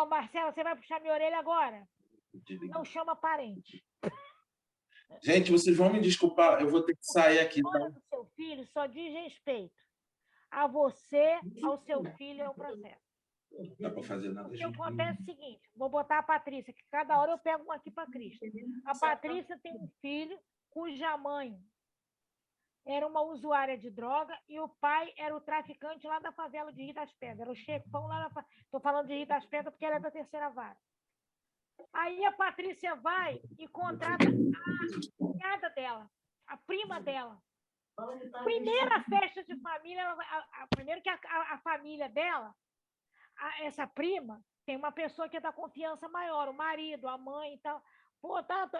Marcela, você vai puxar minha orelha agora? Não chama parente. Gente, vocês vão me desculpar, eu vou ter que sair aqui. A escolha do seu filho só diz respeito a você, ao seu filho, é o processo. Não dá para fazer nada. O que acontece é o seguinte, vou botar a Patrícia, que cada hora eu pego uma aqui para a Cristo. A Patrícia tem um filho cuja mãe era uma usuária de droga e o pai era o traficante lá da favela de Rio das Pedras. Era o chefão lá da... Estou falando de Rio das Pedras porque ela é da terceira vara. Aí a Patrícia vai e contrata a cunhada dela, a prima dela. Primeira festa de família, primeiro que a família dela, essa prima, tem uma pessoa que é da confiança maior, o marido, a mãe e tal. Pô,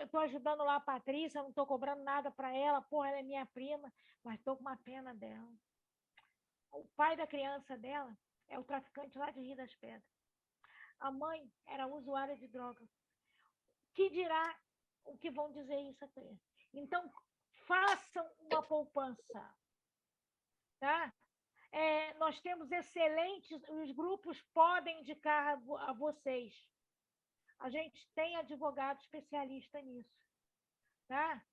tô ajudando lá a Patrícia, não tô cobrando nada para ela, porra, ela é minha prima, mas tô com uma pena dela. O pai da criança dela é o traficante lá de Rio das Pedras. A mãe era usuária de droga. Que dirá o que vão dizer isso aqui? Então, façam uma poupança. Tá? nós temos excelentes, os grupos podem indicar a vocês. A gente tem advogado especialista nisso. Tá?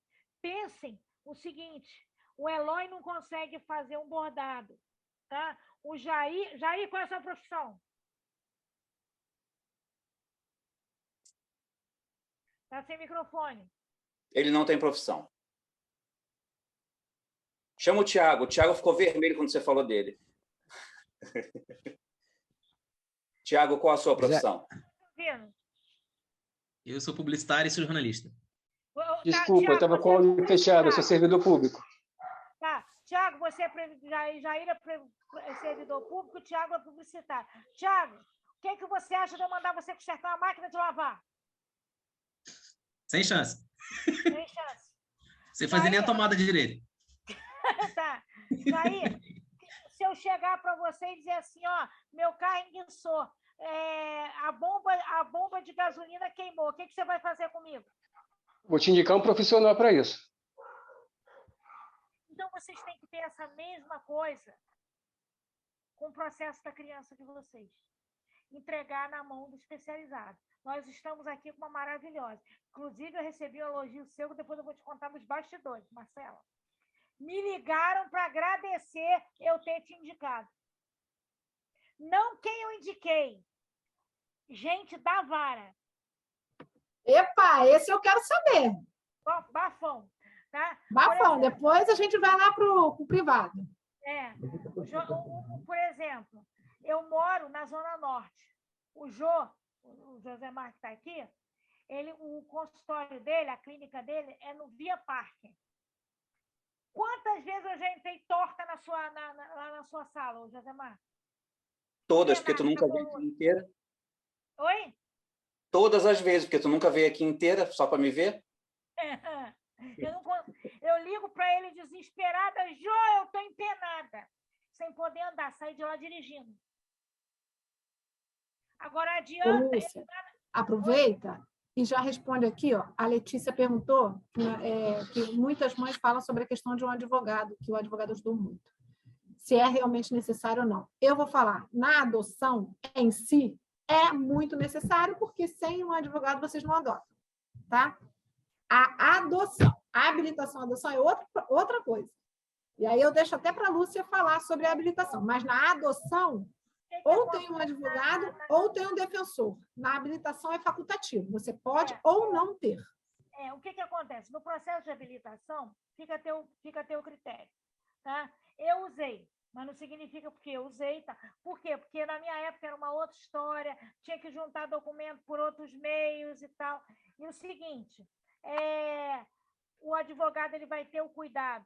Pensem o seguinte, o Eloy não consegue fazer um bordado. Tá? O Jair, qual é a sua profissão? Está sem microfone. Ele não tem profissão. Chama o Thiago. O Thiago ficou vermelho quando você falou dele. Thiago, qual a sua profissão? Eu sou publicitário e sou jornalista. Desculpa, eu estava com o olho fechado, eu sou servidor público. Tá, Thiago, você Jair é servidor público, o Thiago é publicitário. Thiago, o que você acha de eu mandar você consertar uma máquina de lavar? Sem chance. Sem chance. Sem fazer nem a tomada direito. Tá. Jair, se eu chegar para você e dizer assim, ó, meu carro enguiçou, a bomba de gasolina queimou, o que você vai fazer comigo? Vou te indicar um profissional para isso. Então, vocês têm que ter essa mesma coisa com o processo da criança de vocês. Entregar na mão do especializado. Nós estamos aqui com uma maravilhosa. Inclusive, eu recebi um elogio seu, que depois eu vou te contar nos bastidores, Marcela. Me ligaram para agradecer eu ter te indicado. Não quem eu indiquei. Gente da vara. Epa, esse eu quero saber. Bafão. Tá? Bafão, depois a gente vai lá para o privado. Por exemplo, eu moro na Zona Norte. O José Marques está aqui, o consultório dele, a clínica dele, é no Via Parque. Quantas vezes eu já entrei torta lá na sua sala, José Marques? Todas, porque tu nunca veio aqui inteira. Oi? Todas as vezes, porque tu nunca veio aqui inteira, só para me ver. Eu ligo para ele desesperada, Jô, eu estou empenada, sem poder andar, sair de lá dirigindo. Agora adianta... Lúcia, aproveita e já responde aqui, ó. A Letícia perguntou que muitas mães falam sobre a questão de um advogado, que o advogado ajudou muito. Se é realmente necessário ou não. Eu vou falar, na adoção em si, é muito necessário, porque sem um advogado vocês não adotam, tá? A adoção, a habilitação à adoção é outra coisa. E aí eu deixo até para a Lúcia falar sobre a habilitação. Mas na adoção, ou tem um advogado ou tem um defensor. Na habilitação é facultativo. Você pode ou não ter. O que acontece? No processo de habilitação, fica a teu critério. Tá? Eu usei, mas não significa porque eu usei. Tá? Por quê? Porque na minha época era uma outra história, tinha que juntar documento por outros meios e tal. E o seguinte... o advogado ele vai ter o cuidado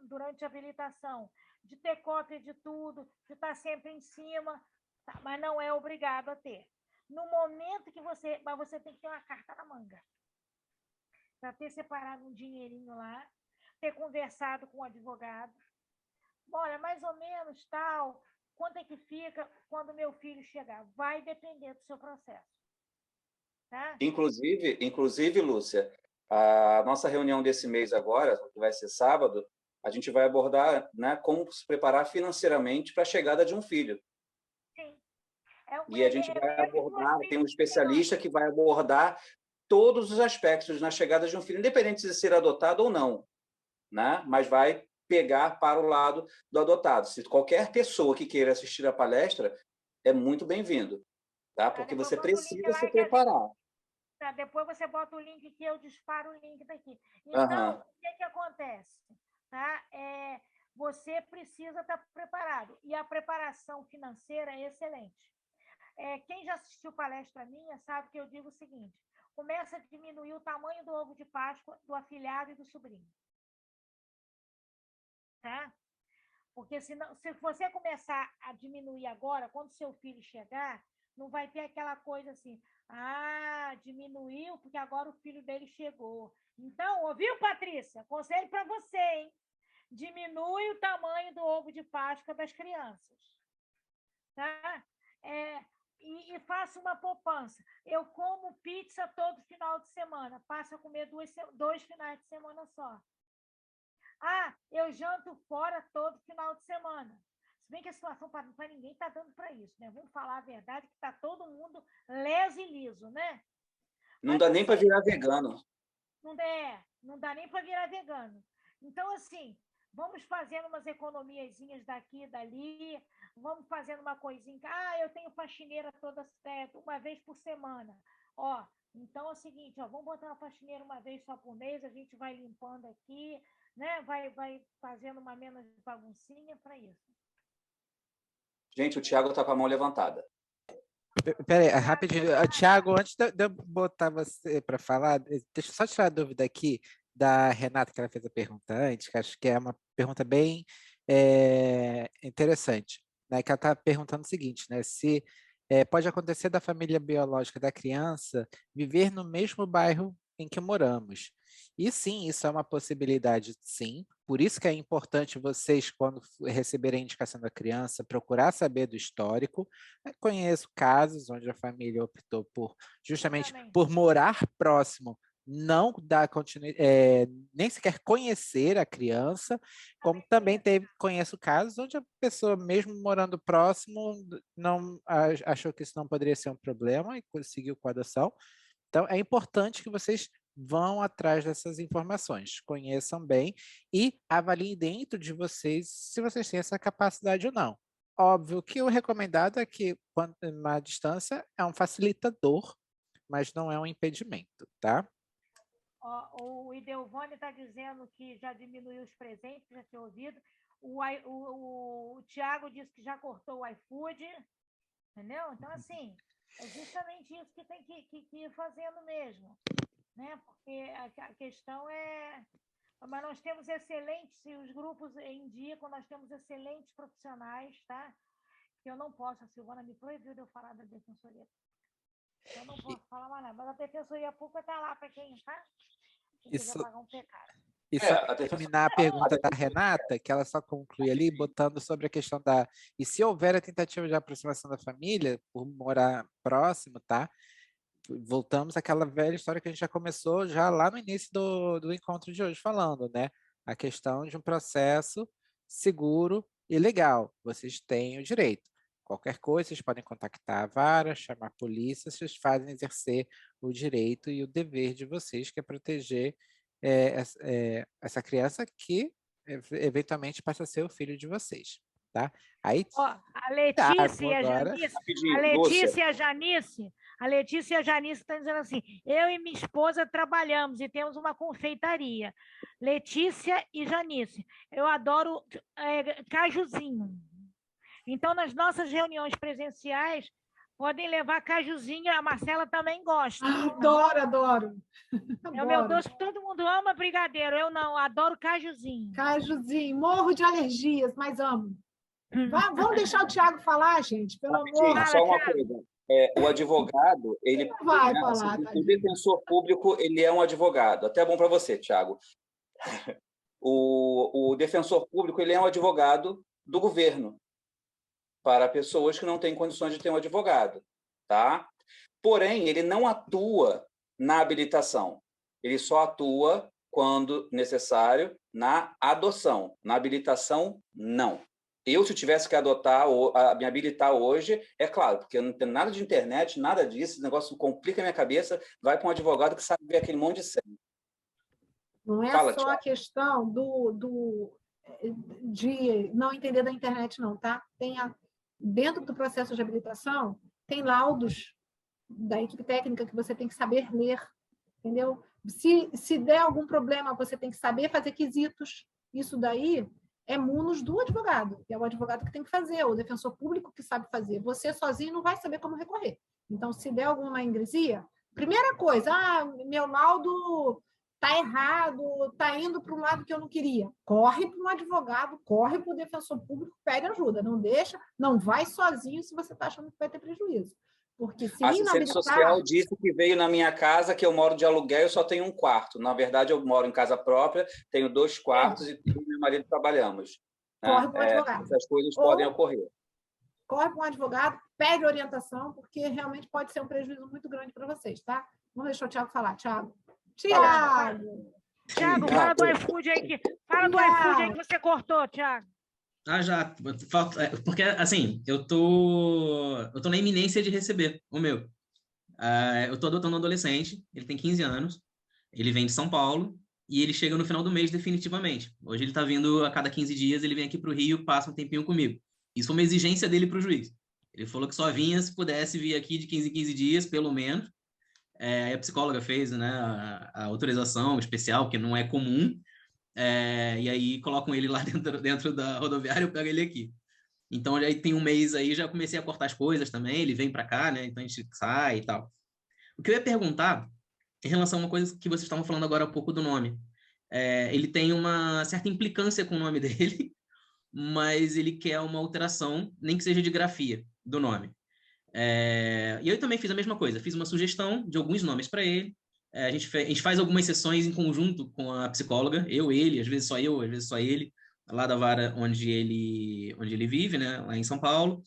durante a habilitação de ter cópia de tudo, de estar sempre em cima, tá? Mas não é obrigado a ter. No momento que mas você tem que ter uma carta na manga. Para ter separado um dinheirinho lá, ter conversado com o advogado. Olha, mais ou menos tal, quanto é que fica quando meu filho chegar? Vai depender do seu processo. Tá? Inclusive, Lúcia, a nossa reunião desse mês agora, que vai ser sábado, a gente vai abordar, né, como se preparar financeiramente para a chegada de um filho. Sim. E a gente vai abordar, tem um especialista que vai abordar todos os aspectos na chegada de um filho, independente de ser adotado ou não, né? Mas vai pegar para o lado do adotado. Se qualquer pessoa que queira assistir a palestra, é muito bem-vindo, tá? Porque você precisa se preparar. Tá, depois você bota o link que eu disparo o link daqui. Então, o que acontece? Tá? Você precisa estar preparado. E a preparação financeira é excelente. Quem já assistiu palestra minha sabe que eu digo o seguinte: começa a diminuir o tamanho do ovo de Páscoa do afilhado e do sobrinho. Tá? Porque se você começar a diminuir agora, quando seu filho chegar, não vai ter aquela coisa assim, diminuiu porque agora o filho dele chegou. Então, ouviu, Patrícia? Conselho para você, hein? Diminui o tamanho do ovo de Páscoa das crianças. Tá? E faça uma poupança. Eu como pizza todo final de semana, passo a comer 2 finais de semana só. Eu janto fora todo final de semana. Se bem que a situação para ninguém está dando para isso, né? Vamos falar a verdade que está todo mundo leso e liso, né? Não Mas, dá nem para assim, virar vegano. Não dá nem para virar vegano. Então, assim, vamos fazendo umas economiazinhas daqui e dali, vamos fazendo uma coisinha. Eu tenho faxineira uma vez por semana. Ó, então é o seguinte, ó, vamos botar uma faxineira uma vez só por mês, a gente vai limpando aqui, né? Vai fazendo uma menos baguncinha para isso. Gente, o Thiago está com a mão levantada. Peraí, rapidinho. Tiago, antes de eu botar você para falar, deixa eu só tirar a dúvida aqui da Renata, que ela fez a pergunta antes, que acho que é uma pergunta bem interessante, né? Que ela está perguntando o seguinte, né? Se pode acontecer da família biológica da criança viver no mesmo bairro em que moramos. E sim, isso é uma possibilidade, sim. Por isso que é importante vocês, quando receberem a indicação da criança, procurar saber do histórico. Eu conheço casos onde a família optou por, justamente por morar próximo, não dar nem sequer conhecer a criança, como também conheço casos onde a pessoa, mesmo morando próximo, não achou que isso não poderia ser um problema e seguiu com a adoção. Então, é importante que vocês vão atrás dessas informações, conheçam bem e avaliem dentro de vocês se vocês têm essa capacidade ou não. Óbvio que o recomendado é que uma distância é um facilitador, mas não é um impedimento, tá? O Idelvone está dizendo que já diminuiu os presentes, já tinha ouvido. O Tiago disse que já cortou o iFood, entendeu? Então, assim, é justamente isso que tem que ir fazendo mesmo, né? Porque a questão é... Mas nós temos excelentes, se os grupos indicam, nós temos excelentes profissionais, tá? Que eu não posso, a Silvana me proibiu de eu falar da Defensoria. Eu não posso falar mais nada, mas a Defensoria Pública está lá para quem, tá? Quem quiser pagar um pecado. E só para terminar a pergunta da Renata, que ela só conclui ali, botando sobre a questão da... E se houver a tentativa de aproximação da família, por morar próximo, tá? Voltamos àquela velha história que a gente já começou já lá no início do encontro de hoje falando, né? A questão de um processo seguro e legal. Vocês têm o direito. Qualquer coisa, vocês podem contactar a vara, chamar a polícia, vocês fazem exercer o direito e o dever de vocês, que é proteger essa criança que eventualmente passa a ser o filho de vocês, tá? Aí, a Letícia e a agora... Janice, a Letícia e a Janice estão dizendo assim, eu e minha esposa trabalhamos e temos uma confeitaria. Letícia e Janice, eu adoro cajuzinho. Então, nas nossas reuniões presenciais, podem levar cajuzinho, a Marcela também gosta. Adoro. Meu Deus, todo mundo ama brigadeiro, eu não, adoro cajuzinho. Cajuzinho, morro de alergias, mas amo. Vamos deixar o Tiago falar, gente, pelo amor. Só uma coisa. O advogado, ele vai falar, o defensor público, ele é um advogado. Até bom para você, Tiago. O defensor público, ele é um advogado do governo para pessoas que não têm condições de ter um advogado, tá? Porém, ele não atua na habilitação. Ele só atua quando necessário na adoção. Na habilitação, não. Eu, se tivesse que me habilitar hoje, é claro, porque eu não tenho nada de internet, nada disso, esse negócio complica a minha cabeça, vai para um advogado que sabe ver aquele monte de senha. Não é só Thiago. A questão de não entender da internet, não, tá? Dentro do processo de habilitação, tem laudos da equipe técnica que você tem que saber ler, entendeu? Se der algum problema, você tem que saber fazer quesitos. Isso daí é munus do advogado, que é o advogado que tem que fazer, o defensor público que sabe fazer. Você sozinho não vai saber como recorrer. Então, se der alguma ingresia, primeira coisa, meu laudo está errado, está indo para um lado que eu não queria. Corre para um advogado, corre para o defensor público, pede ajuda. Não deixa, não vai sozinho se você está achando que vai ter prejuízo. Porque se a assistente social disse que veio na minha casa, que eu moro de aluguel, eu só tenho um quarto. Na verdade, eu moro em casa própria, tenho 2 quartos e eu e meu marido trabalhamos. Corre para um advogado. Essas coisas podem ocorrer. Corre para um advogado, pede orientação, porque realmente pode ser um prejuízo muito grande para vocês, tá? Vamos deixar o Tiago falar. Tiago, fala do iFood aí que você cortou, Tiago. Ah, já. Porque, assim, eu tô na iminência de receber o meu. Eu tô adotando um adolescente, ele tem 15 anos, ele vem de São Paulo e ele chega no final do mês definitivamente. Hoje ele tá vindo a cada 15 dias, ele vem aqui pro Rio, passa um tempinho comigo. Isso foi uma exigência dele pro juiz. Ele falou que só vinha se pudesse vir aqui de 15 em 15 dias, pelo menos. Aí a psicóloga fez, né, a autorização especial, que não é comum, e aí colocam ele lá dentro da rodoviária, eu pego ele aqui. Então, já tem um mês aí, já comecei a cortar as coisas também, ele vem para cá, né? Então a gente sai e tal. O que eu ia perguntar, em relação a uma coisa que vocês estavam falando agora há pouco do nome. Ele tem uma certa implicância com o nome dele, mas ele quer uma alteração, nem que seja de grafia, do nome. E eu também fiz a mesma coisa, fiz uma sugestão de alguns nomes para ele. A gente faz algumas sessões em conjunto com a psicóloga, ele, às vezes só ele, lá da vara onde ele vive, né, lá em São Paulo.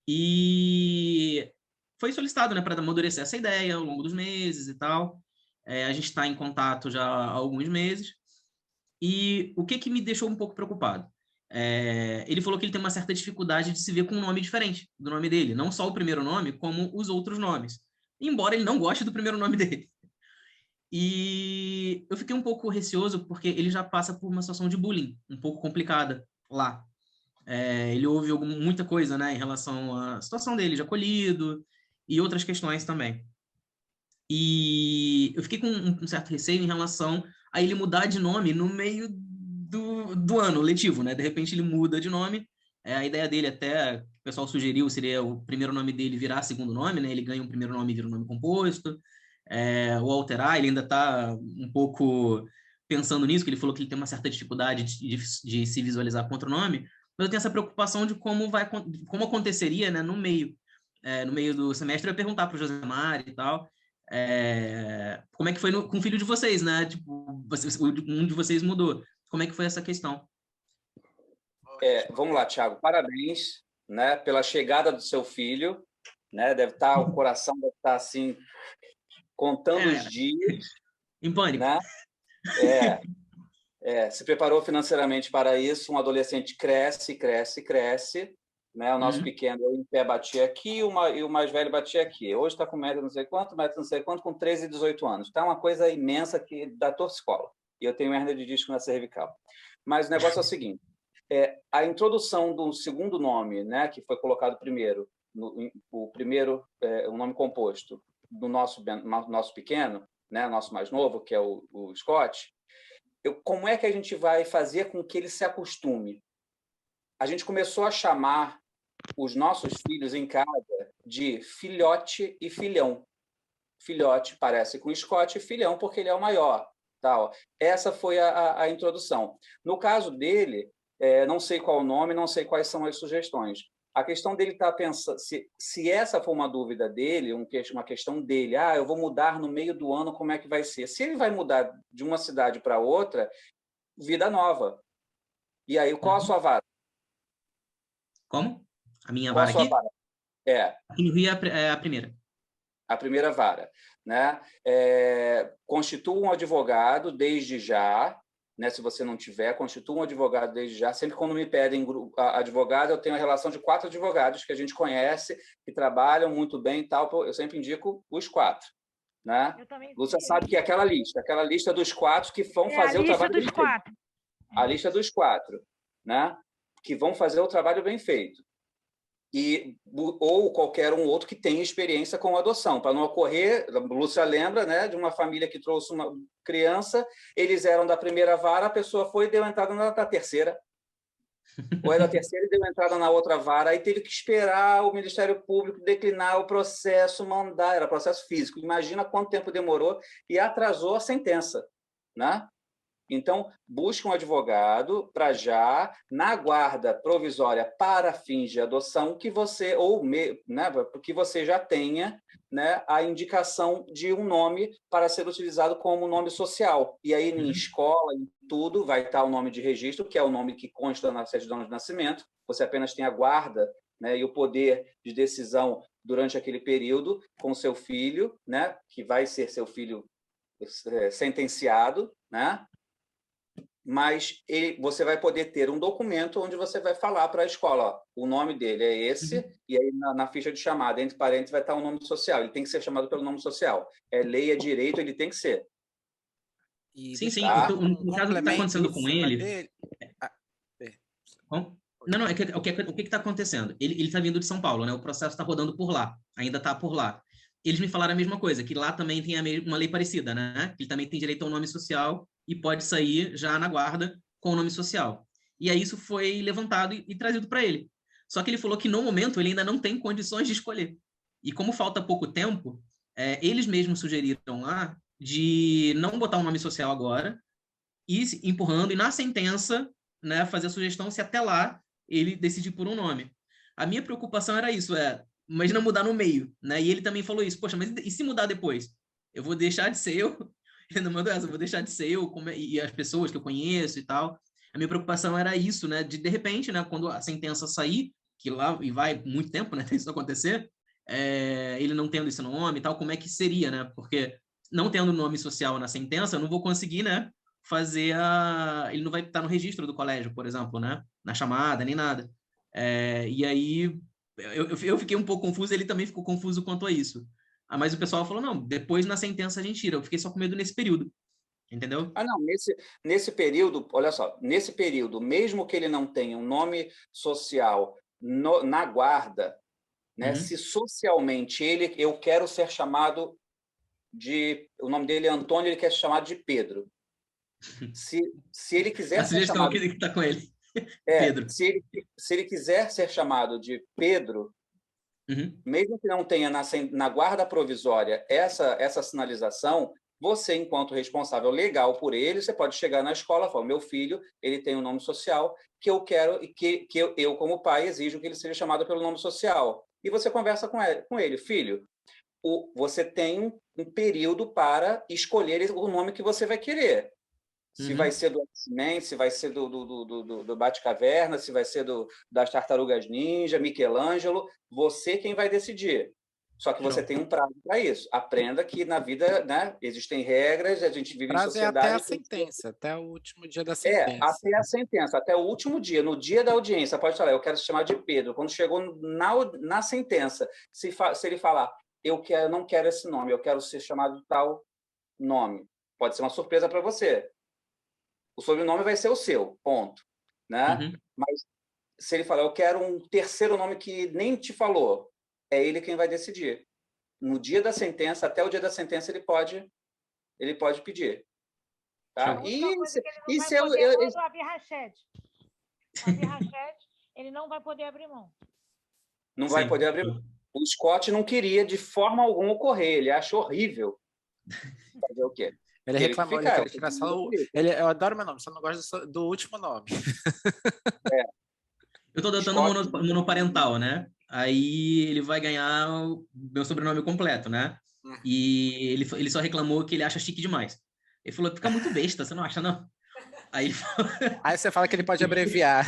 E foi solicitado, né, para amadurecer essa ideia ao longo dos meses e tal. A gente está em contato já há alguns meses. E o que me deixou um pouco preocupado? Ele falou que ele tem uma certa dificuldade de se ver com um nome diferente do nome dele, não só o primeiro nome, como os outros nomes, embora ele não goste do primeiro nome dele. E eu fiquei um pouco receoso porque ele já passa por uma situação de bullying um pouco complicada lá. Ele ouve muita coisa, né, em relação à situação dele de acolhido e outras questões também. E eu fiquei com um certo receio em relação a ele mudar de nome no meio do ano letivo, né? De repente ele muda de nome. A ideia dele até, o pessoal sugeriu, seria o primeiro nome dele virar segundo nome, né? Ele ganha um primeiro nome e vira um nome composto. Ou alterar, ele ainda está um pouco pensando nisso, que ele falou que ele tem uma certa dificuldade de se visualizar com outro nome, mas eu tenho essa preocupação de como aconteceria, né, no meio do semestre. Eu ia perguntar para o Josemar e tal, como é que foi com o filho de vocês, né? Tipo, um de vocês mudou. Como é que foi essa questão? Vamos lá, Thiago. Parabéns, né, pela chegada do seu filho, né? O coração deve estar assim contando os dias. Em pânico. Né? Se preparou financeiramente para isso. Um adolescente cresce, né? O nosso pequeno em pé batia aqui e o mais velho batia aqui. Hoje está com metro não sei quanto, com 13 e 18 anos. Está uma coisa imensa que da torcicola. E eu tenho hernia de disco na cervical. Mas o negócio é o seguinte: a introdução do segundo nome, né, que foi colocado primeiro, o nome composto do nosso pequeno, né, nosso mais novo, que é o Scott, como é que a gente vai fazer com que ele se acostume? A gente começou a chamar os nossos filhos em casa de filhote e filhão. Filhote parece com Scott e filhão porque ele é o maior. Tal. Essa foi a introdução. No caso dele, não sei qual o nome, não sei quais são as sugestões. A questão dele está pensando, se essa for uma dúvida dele, uma questão dele, eu vou mudar no meio do ano, como é que vai ser? Se ele vai mudar de uma cidade para outra, vida nova. E aí, qual a sua vara? Como? A minha qual vara aqui? Vara? Aqui no Rio é a primeira. A primeira vara. Né? Constitua um advogado desde já, né? Se você não tiver, constitua um advogado desde já. Sempre quando me pedem advogado, eu tenho a relação de 4 advogados que a gente conhece, que trabalham muito bem e tal. Eu sempre indico os 4. Né? Lúcia sabe que é aquela lista dos 4 que vão fazer o trabalho bem feito. A lista dos 4, né? Que vão fazer o trabalho bem feito. Ou qualquer um outro que tenha experiência com adoção, para não ocorrer, a Lúcia lembra, né, de uma família que trouxe uma criança, eles eram da primeira vara, a pessoa foi e deu entrada na terceira, ou é da terceira e deu entrada na outra vara, aí teve que esperar o Ministério Público declinar o processo, mandar, era processo físico, imagina quanto tempo demorou e atrasou a sentença, né? Então, busque um advogado para já, na guarda provisória para fins de adoção, que você, que você já tenha, né, a indicação de um nome para ser utilizado como nome social. E aí, em escola, em tudo, vai estar o nome de registro, que é o nome que consta na certidão de nascimento. Você apenas tem a guarda, né, e o poder de decisão durante aquele período com seu filho, né, que vai ser seu filho sentenciado, né? mas você vai poder ter um documento onde você vai falar para a escola, ó, o nome dele é esse, e aí na ficha de chamada, entre parênteses, vai estar o nome social. Ele tem que ser chamado pelo nome social. É lei, é direito, ele tem que ser. E Sim, sim. Tá? Então, no caso, o que está acontecendo com ele... Não, o que está acontecendo? Ele está vindo de São Paulo, né? O processo está rodando por lá, ainda está por lá. Eles me falaram a mesma coisa, que lá também tem uma lei parecida, né? Ele também tem direito ao nome social e pode sair já na guarda com o nome social. E aí isso foi levantado e trazido para ele. Só que ele falou que no momento ele ainda não tem condições de escolher. E como falta pouco tempo, eles mesmos sugeriram lá de não botar um nome social agora, ir empurrando e na sentença, né, fazer a sugestão se até lá ele decidir por um nome. A minha preocupação era isso, imagina mudar no meio, né? E ele também falou isso, poxa, mas e se mudar depois? Eu vou deixar de ser eu? Ele não mandou essa, eu vou deixar de ser eu e as pessoas que eu conheço e tal. A minha preocupação era isso, né? De repente, né, quando a sentença sair, que lá e vai muito tempo, né, até isso acontecer, ele não tendo esse nome e tal, como é que seria, né? Porque não tendo nome social na sentença, eu não vou conseguir, né, fazer ele não vai estar no registro do colégio, por exemplo, né? Na chamada, nem nada. E aí eu fiquei um pouco confuso, ele também ficou confuso quanto a isso. Mas o pessoal falou, não, depois na sentença a gente tira. Eu fiquei só com medo nesse período, entendeu? Não, nesse período, olha só, nesse período, mesmo que ele não tenha um nome social na guarda, né? Se socialmente eu quero ser chamado o nome dele é Antônio, ele quer ser chamado de Pedro. Se ele quiser ser chamado... que está com ele. Pedro. Se ele quiser ser chamado de Pedro, mesmo que não tenha na guarda provisória essa sinalização, você, enquanto responsável legal por ele, você pode chegar na escola e falar, meu filho, ele tem um nome social que eu quero e que eu, como pai, exijo que ele seja chamado pelo nome social. E você conversa com ele, filho, você tem um período para escolher o nome que você vai querer. Se vai ser do X-Men, se vai ser do Batcaverna, se vai ser das Tartarugas Ninja, Michelangelo, você quem vai decidir. Só que você tem um prazo para isso. Aprenda que na vida, né, existem regras, a gente vive em sociedade... até a sentença, até o último dia da sentença. Até a sentença, até o último dia. No dia da audiência, pode falar, eu quero se chamar de Pedro. Quando chegou na sentença, se ele falar, eu não quero esse nome, eu quero ser chamado de tal nome, pode ser uma surpresa para você. O sobrenome vai ser o seu, ponto. Né? Mas se ele falar, eu quero um terceiro nome que nem te falou, é ele quem vai decidir. No dia da sentença, até o dia da sentença, ele pode pedir. Tá? E se eu... A Birrached, ele não vai poder abrir mão. Não vai poder abrir mão. O Scott não queria de forma alguma ocorrer, ele acha horrível. Fazer o quê? Ele reclamou, ele queria tirar só eu adoro meu nome, só não gosto do último nome. Eu estou adotando monoparental, né? Aí ele vai ganhar o meu sobrenome completo, né? E ele só reclamou que ele acha chique demais. Ele falou, fica muito besta, você não acha, não? Aí você fala que ele pode abreviar.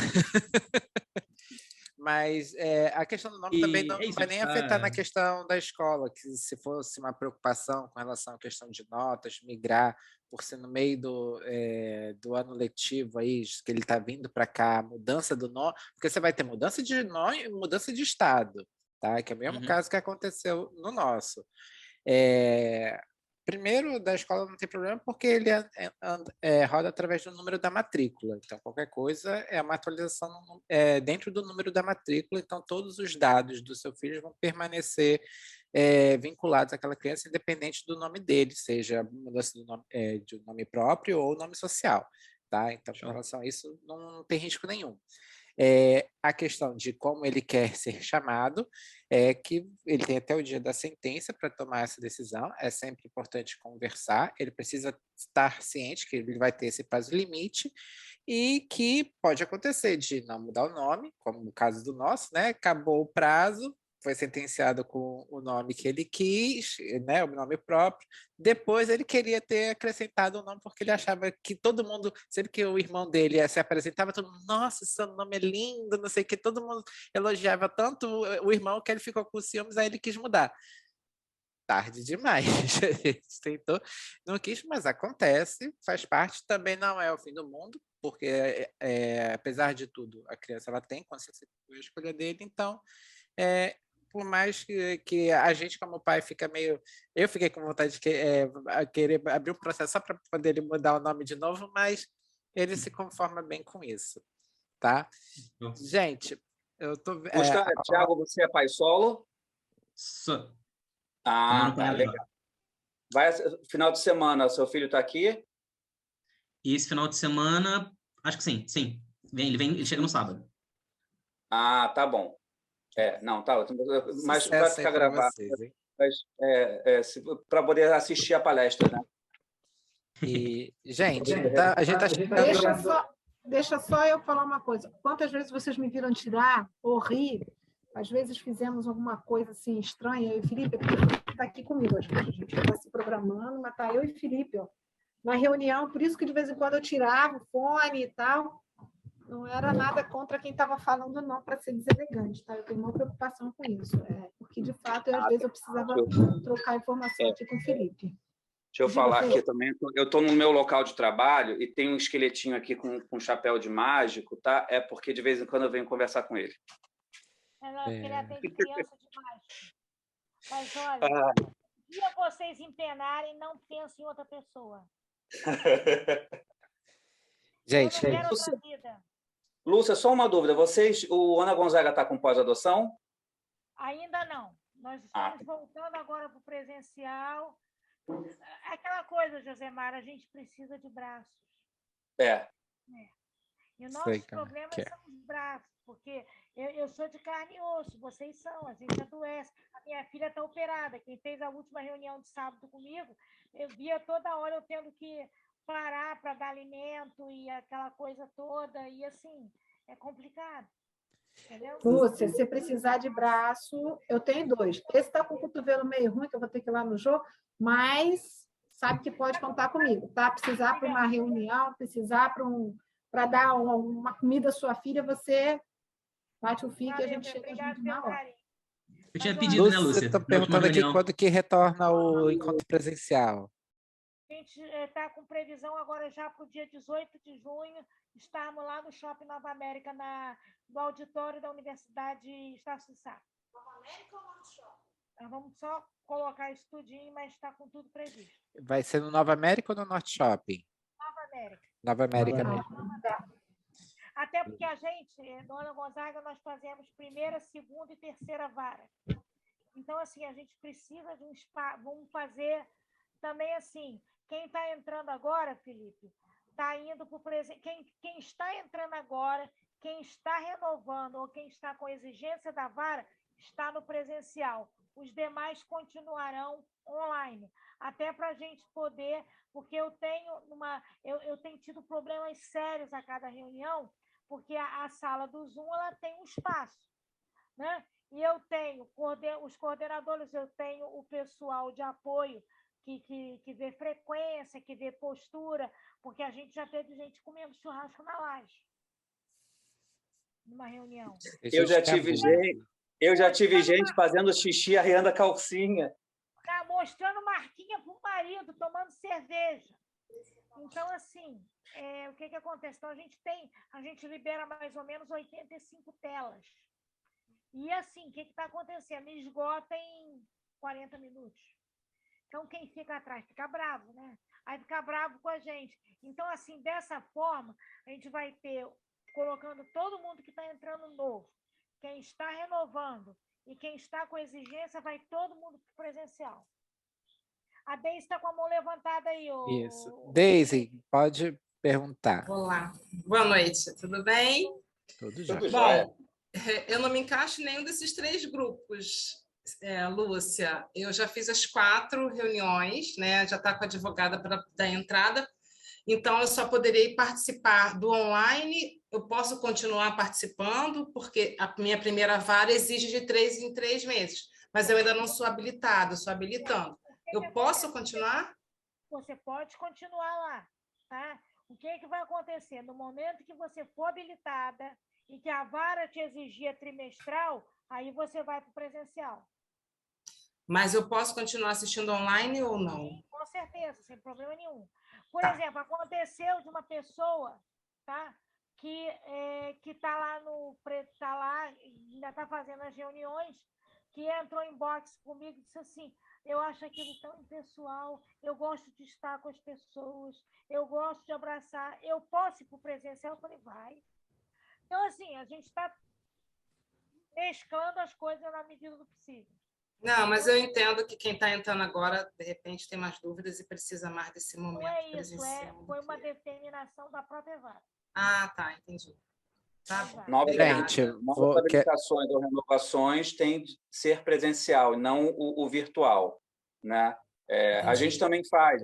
Mas a questão do nome também não vai nem afetar na questão da escola, que se fosse uma preocupação com relação à questão de notas, migrar, por ser no meio do ano letivo aí, que ele está vindo para cá, mudança do nome, porque você vai ter mudança de nome e mudança de estado, tá? Que é o mesmo caso que aconteceu no nosso. Primeiro, da escola não tem problema, porque ele roda através do número da matrícula. Então, qualquer coisa é uma atualização dentro do número da matrícula. Então, todos os dados do seu filho vão permanecer vinculados àquela criança, independente do nome dele, seja mudança de nome próprio ou nome social. Tá? Então, com relação a isso, não tem risco nenhum. A questão de como ele quer ser chamado é que ele tem até o dia da sentença para tomar essa decisão. É sempre importante conversar, ele precisa estar ciente que ele vai ter esse prazo limite e que pode acontecer de não mudar o nome, como no caso do nosso, né? Acabou o prazo, foi sentenciado com o nome que ele quis, né, o nome próprio. Depois ele queria ter acrescentado o nome porque ele achava que todo mundo, sempre que o irmão dele se apresentava, todo mundo, nossa, seu nome é lindo, não sei o que, todo mundo elogiava tanto o irmão que ele ficou com ciúmes, aí ele quis mudar. tarde demais. A gente tentou, não quis, mas acontece, faz parte, também não é o fim do mundo, porque, apesar de tudo, a criança ela tem consciência da escolha dele, então, por mais que a gente, como pai, fica meio... Eu fiquei com vontade de querer abrir um processo só para poder ele mudar o nome de novo, mas ele se conforma bem com isso, tá? Gente, eu tô... Thiago, você é pai solo? Só. Ah, tá, legal. Final de semana, seu filho está aqui? E esse final de semana, acho que sim. Ele chega no sábado. Ah, tá bom. Não, tá. Mas Sucesso vai ficar gravado. Para poder assistir a palestra, né? E, gente, a gente tá chegando... Deixa só eu falar uma coisa. Quantas vezes vocês me viram tirar ou rir? Às vezes fizemos alguma coisa assim estranha. Eu e Felipe, porque está aqui comigo. A gente está se programando, mas está eu e Felipe, ó, na reunião. Por isso que de vez em quando eu tirava o fone e tal. Não era nada contra quem estava falando, não, para ser deselegante, tá? Eu tenho uma preocupação com isso. Porque, de fato, às vezes eu precisava trocar informação aqui com o Felipe. Deixa eu falar aqui também. Eu estou no meu local de trabalho e tem um esqueletinho aqui com chapéu de mágico, tá? É porque de vez em quando eu venho conversar com ele. Porque ele atende criança demais. Mas olha, se dia vocês empenarem, não pensem em outra pessoa. Gente, eu não quero outra vida. Lúcia, só uma dúvida. O Ana Gonzaga está com pós-adoção? Ainda não. Nós estamos voltando agora para o presencial. Aquela coisa, Josemar, a gente precisa de braços. E o nosso problema são os braços, porque eu sou de carne e osso, vocês são, a gente adoece. A minha filha está operada. Quem fez a última reunião de sábado comigo, eu via toda hora eu tendo que parar para dar alimento e aquela coisa toda, e assim, é complicado. Entendeu? Lúcia, se precisar de braço, eu tenho 2. Esse está com o cotovelo meio ruim, que eu vou ter que ir lá no jogo, mas sabe que pode contar comigo, tá? Precisar para uma reunião, precisar para dar uma comida à sua filha, você bate o fio e a gente chega junto na hora. Eu tinha pedido, né, Lúcia? Estou perguntando aqui quando que retorna o encontro presencial. A gente está com previsão agora já para o dia 18 de junho, estarmos lá no Shopping Nova América, no auditório da Universidade Estácio de Sá. Nova América ou Norte Shopping? Nós vamos só colocar isso tudinho, mas está com tudo previsto. Vai ser no Nova América ou no Norte Shopping? Nova América. Nova América mesmo. Até porque a gente, Dona Gonzaga, nós fazemos primeira, segunda e terceira vara. Então, assim, a gente precisa de um espaço. Vamos fazer também assim. Quem está entrando agora, Felipe, está indo para o presente. Quem está entrando agora, quem está renovando ou quem está com exigência da vara, está no presencial. Os demais continuarão online. Até para a gente poder, porque eu tenho tido problemas sérios a cada reunião, porque a sala do Zoom ela tem um espaço, né? E eu tenho os coordenadores, eu tenho o pessoal de apoio que vê frequência, que vê postura, porque a gente já teve gente comendo churrasco na laje, numa reunião. Eu já tive gente fazendo xixi arreando a calcinha. Tá mostrando marquinha para o marido, tomando cerveja. Então, assim, o que acontece? Então, a gente libera mais ou menos 85 telas. E, assim, o que está acontecendo? Esgota em 40 minutos. Então, quem fica atrás fica bravo, né? Aí fica bravo com a gente. Então, assim, dessa forma, a gente vai ter, colocando todo mundo que está entrando novo, quem está renovando e quem está com exigência, vai todo mundo presencial. A Deise está com a mão levantada aí. Isso. Deise, pode perguntar. Olá. Boa noite, tudo bem? Tudo já. Bom, eu não me encaixo em nenhum desses 3 grupos, Lúcia. Eu já fiz as 4 reuniões, né? Já está com a advogada para dar entrada. Então, eu só poderei participar do online. Eu posso continuar participando, porque a minha primeira vara exige de 3 em 3 meses. Mas eu ainda não sou habilitada, sou habilitando. Eu posso continuar? Você pode continuar lá, tá? O que vai acontecer? No momento que você for habilitada e que a vara te exigia trimestral, aí você vai para o presencial. Mas eu posso continuar assistindo online ou não? Sim, com certeza, sem problema nenhum. Por exemplo, aconteceu de uma pessoa, tá? Que está lá ainda está fazendo as reuniões, que entrou em box comigo e disse assim: eu acho aquilo tão impessoal, eu gosto de estar com as pessoas, eu gosto de abraçar, eu posso ir para o presencial? Eu falei, vai. Então, assim, a gente está mesclando as coisas na medida do possível. Não, mas eu entendo que quem está entrando agora, de repente, tem mais dúvidas e precisa mais desse momento. Não é isso, presencial. foi uma determinação da própria vara. Ah, tá, entendi. Tá bom. Novas habilitações ou renovações têm de ser presencial e não o virtual, né? A gente também faz,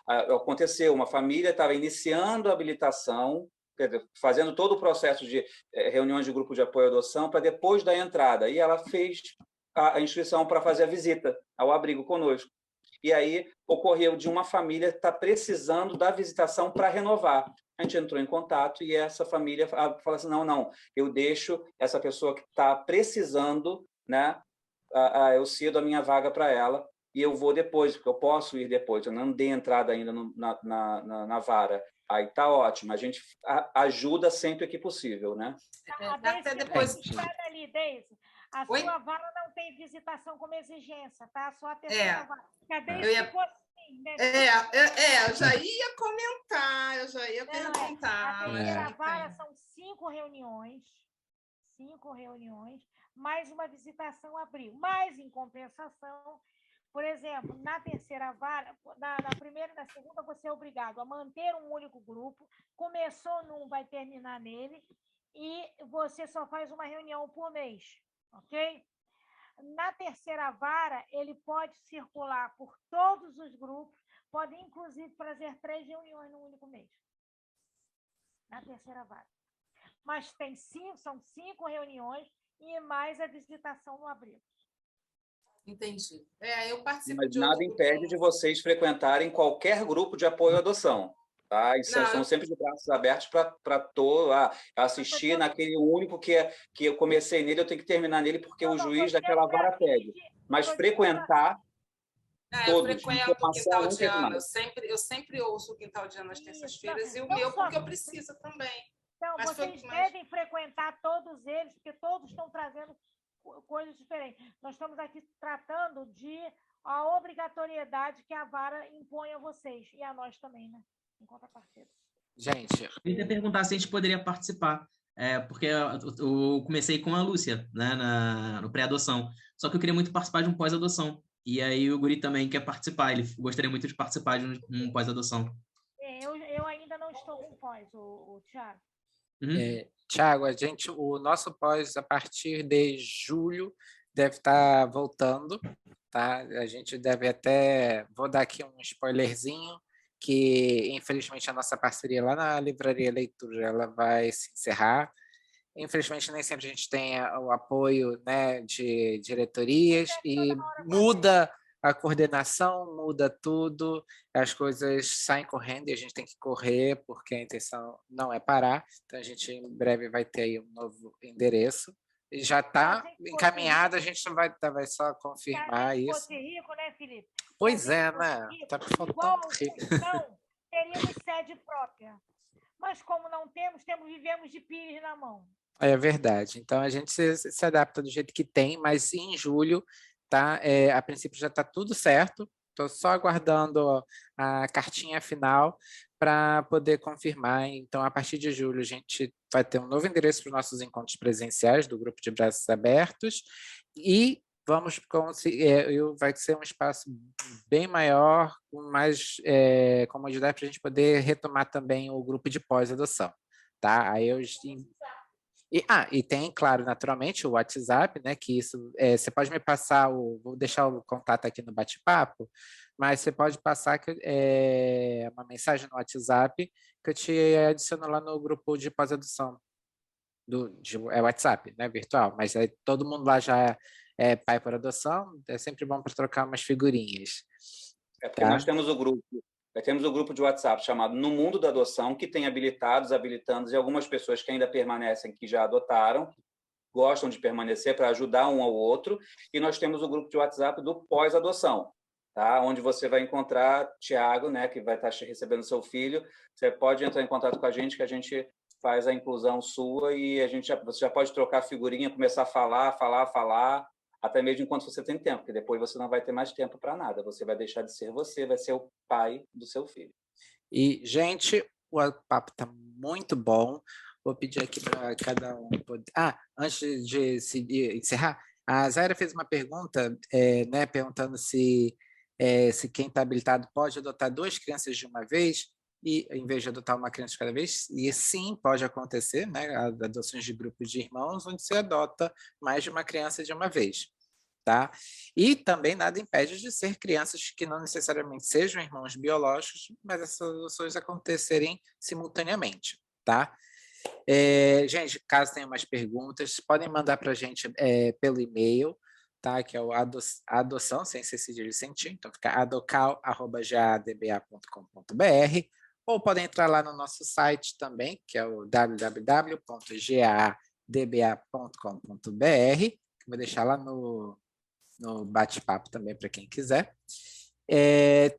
aconteceu, uma família estava iniciando a habilitação, fazendo todo o processo de reuniões de grupo de apoio à adoção para depois da entrada, e ela fez a inscrição para fazer a visita ao abrigo conosco. E aí ocorreu de uma família estar precisando da visitação para renovar. A gente entrou em contato e essa família falou assim, não, eu deixo essa pessoa que está precisando, né, eu cedo a minha vaga para ela e eu vou depois, porque eu posso ir depois, eu não dei entrada ainda na vara. Aí tá ótimo, a gente ajuda sempre que possível, né? Até depois... A sua vara não tem visitação como exigência, tá? Só a terceira vara. Eu já ia comentar, eu já ia perguntar. A terceira vara são 5 reuniões, mais uma visitação abril. Mas, em compensação, por exemplo, na terceira vara, na primeira e na segunda, você é obrigado a manter um único grupo, começou num, vai terminar nele, e você só faz uma reunião por mês, ok? Na terceira vara, ele pode circular por todos os grupos, pode, inclusive, fazer 3 reuniões no único mês. Na terceira vara. Mas são 5 reuniões e mais a visitação no abril. Entendi. Eu participo Mas nada impede de vocês frequentarem qualquer grupo de apoio à adoção. Tá? E são sempre de braços abertos para assistir naquele único que eu comecei nele, eu tenho que terminar nele porque o juiz daquela vara pede. Mas frequentar todos. Eu frequento o Quintal de Ana, eu sempre ouço o Quintal de Ana às terças-feiras e o meu porque eu preciso também. Então, vocês devem frequentar todos eles, porque todos estão trazendo coisas diferentes. Nós estamos aqui tratando de a obrigatoriedade que a vara impõe a vocês, e a nós também, né? Em contrapartida. Gente, eu ia perguntar se a gente poderia participar, porque eu comecei com a Lúcia, né, no pré-adoção, só que eu queria muito participar de um pós-adoção, e aí o Guri também quer participar, ele gostaria muito de participar de um pós-adoção. Eu ainda não estou com pós, o Thiago. Thiago, o nosso pós, a partir de julho, deve estar voltando, tá? A gente deve até... Vou dar aqui um spoilerzinho, que, infelizmente, a nossa parceria lá na Livraria Leitura ela vai se encerrar. Infelizmente, nem sempre a gente tem o apoio, né, de diretorias e muda a coordenação, muda tudo, as coisas saem correndo e a gente tem que correr porque a intenção não é parar. Então, a gente em breve vai ter aí um novo endereço. E já está encaminhado, a gente vai só confirmar isso. Se fosse rico, né, Felipe? Pois é, né? Está faltando rico. Então, teríamos sede própria. Mas como não vivemos de pires na mão. É verdade. Então, a gente se adapta do jeito que tem, mas em julho, tá? A princípio já está tudo certo. Estou só aguardando a cartinha final para poder confirmar. Então, a partir de julho, a gente vai ter um novo endereço para os nossos encontros presenciais do Grupo de Braços Abertos e vai ser um espaço bem maior, com mais comodidade para a gente poder retomar também o grupo de pós-adoção. Tá? Aí e tem, claro, naturalmente, o WhatsApp, né? Que isso você pode me passar vou deixar o contato aqui no bate-papo, mas você pode passar uma mensagem no WhatsApp que eu te adiciono lá no grupo de pós-adoção WhatsApp, né? Virtual, mas aí todo mundo lá já é pai por adoção, é sempre bom para trocar umas figurinhas. Porque nós temos o grupo de WhatsApp chamado No Mundo da Adoção, que tem habilitados, habilitandos e algumas pessoas que ainda permanecem, que já adotaram, gostam de permanecer para ajudar um ao outro. E nós temos o grupo de WhatsApp do pós-adoção, tá? Onde você vai encontrar Tiago, né, que vai estar recebendo seu filho. Você pode entrar em contato com a gente, que a gente faz a inclusão sua e você já pode trocar figurinha, começar a falar, até mesmo enquanto você tem tempo, porque depois você não vai ter mais tempo para nada. Você vai deixar de ser você, vai ser o pai do seu filho. E, gente, o papo está muito bom. Vou pedir aqui para cada um poder... antes de encerrar, a Zaira fez uma pergunta, né, perguntando se quem está habilitado pode adotar 2 crianças de uma vez, e em vez de adotar uma criança de cada vez, e sim, pode acontecer, né, adoções de grupos de irmãos, onde se adota mais de uma criança de uma vez, tá? E também nada impede de ser crianças que não necessariamente sejam irmãos biológicos, mas essas adoções acontecerem simultaneamente, tá? Gente, caso tenham mais perguntas, podem mandar para a gente pelo e-mail, tá? Que é o adoção, sem ser cedilha sem ti, então fica adocal@gadba.com.br, ou podem entrar lá no nosso site também, que é o www.gadba.com.br, que eu vou deixar lá no bate-papo também para quem quiser.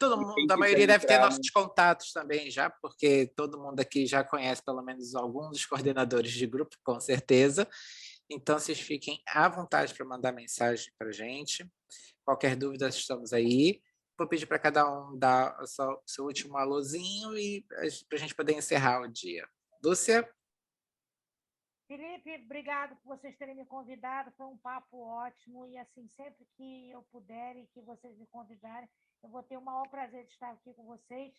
Todo mundo, a maioria deve ter nossos contatos também já, porque todo mundo aqui já conhece pelo menos alguns dos coordenadores de grupo, com certeza. Então, vocês fiquem à vontade para mandar mensagem para a gente. Qualquer dúvida, estamos aí. Vou pedir para cada um dar o seu último alôzinho e para a gente poder encerrar o dia. Lúcia? Felipe, obrigado por vocês terem me convidado. Foi um papo ótimo. E, assim, sempre que eu puder e que vocês me convidarem, eu vou ter o maior prazer de estar aqui com vocês,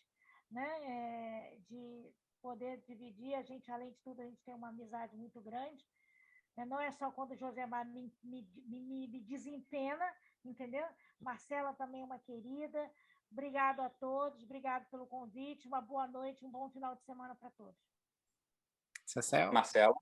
né? De poder dividir. A gente, além de tudo, a gente tem uma amizade muito grande. Não é só quando o Josemar me desempena, entendeu? Marcela também é uma querida. Obrigado a todos, obrigado pelo convite. Uma boa noite, um bom final de semana para todos. Marcela.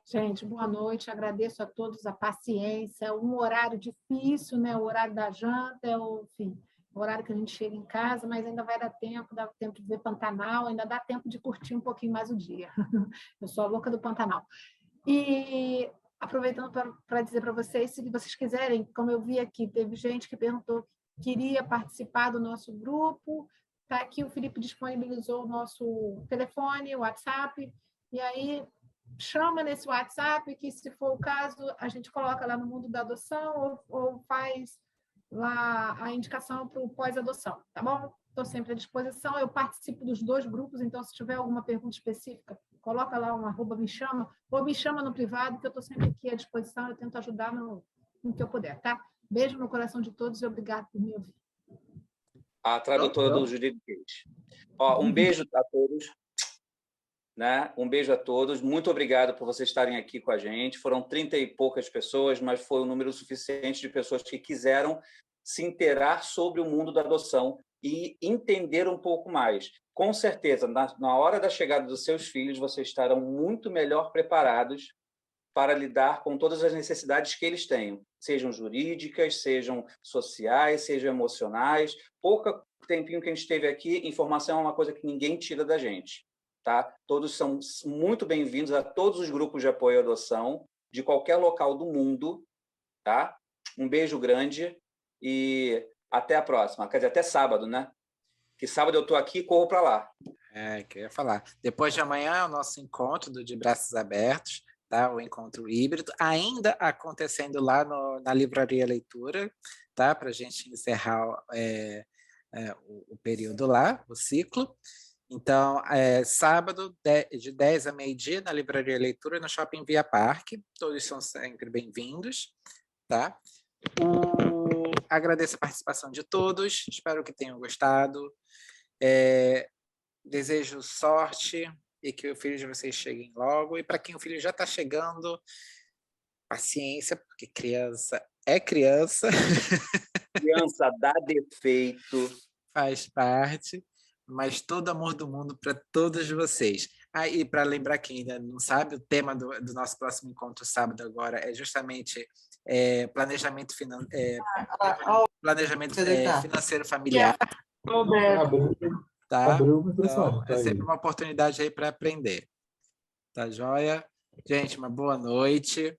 Gente, boa noite. Agradeço a todos a paciência. É um horário difícil, né? O horário da janta, enfim, o horário que a gente chega em casa, mas ainda vai dar tempo, dá tempo de ver Pantanal, ainda dá tempo de curtir um pouquinho mais o dia. Eu sou a louca do Pantanal. E aproveitando para dizer para vocês, se vocês quiserem, como eu vi aqui, teve gente que perguntou que queria participar do nosso grupo, tá aqui, o Felipe disponibilizou o nosso telefone, o WhatsApp, e aí chama nesse WhatsApp, que se for o caso, a gente coloca lá no Mundo da Adoção ou faz lá a indicação para o pós-adoção, tá bom? Estou sempre à disposição, eu participo dos 2 grupos, então se tiver alguma pergunta específica, coloca lá um @me chama, ou me chama no privado, que eu estou sempre aqui à disposição, eu tento ajudar no que eu puder, tá? Beijo no coração de todos e obrigado por me ouvir. A tradutora do Judith Gates. Um beijo a todos. Né? Um beijo a todos. Muito obrigado por vocês estarem aqui com a gente. Foram 30 e poucas pessoas, mas foi um número suficiente de pessoas que quiseram se inteirar sobre o mundo da adoção e entender um pouco mais. Com certeza, na hora da chegada dos seus filhos, vocês estarão muito melhor preparados para lidar com todas as necessidades que eles tenham, sejam jurídicas, sejam sociais, sejam emocionais. Pouco tempinho que a gente teve aqui, informação é uma coisa que ninguém tira da gente. Tá? Todos são muito bem-vindos a todos os grupos de apoio à adoção, de qualquer local do mundo. Tá? Um beijo grande e até a próxima. Quer dizer, até sábado, né? Que sábado eu estou aqui e corro para lá. Que eu ia falar. Depois de amanhã é o nosso encontro De Braços Abertos, tá? O encontro híbrido, ainda acontecendo lá na Livraria Leitura, tá? Para a gente encerrar o período lá, o ciclo. Então, sábado, de 10 a meio-dia, na Livraria Leitura, no Shopping Via Parque. Todos são sempre bem-vindos, tá? Agradeço a participação de todos, espero que tenham gostado. Desejo sorte e que o filho de vocês cheguem logo. E para quem o filho já está chegando, paciência, porque criança é criança. Criança dá defeito. Faz parte. Mas todo amor do mundo para todos vocês. E para lembrar quem ainda não sabe, o tema do nosso próximo encontro sábado agora é justamente planejamento financeiro familiar. Tá? Então, é sempre uma oportunidade aí para aprender. Tá joia? Gente, uma boa noite.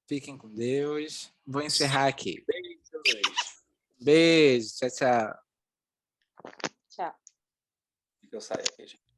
Fiquem com Deus. Vou encerrar aqui. Beijo. Tchau, tchau. Tchau. Eu saio aqui, gente.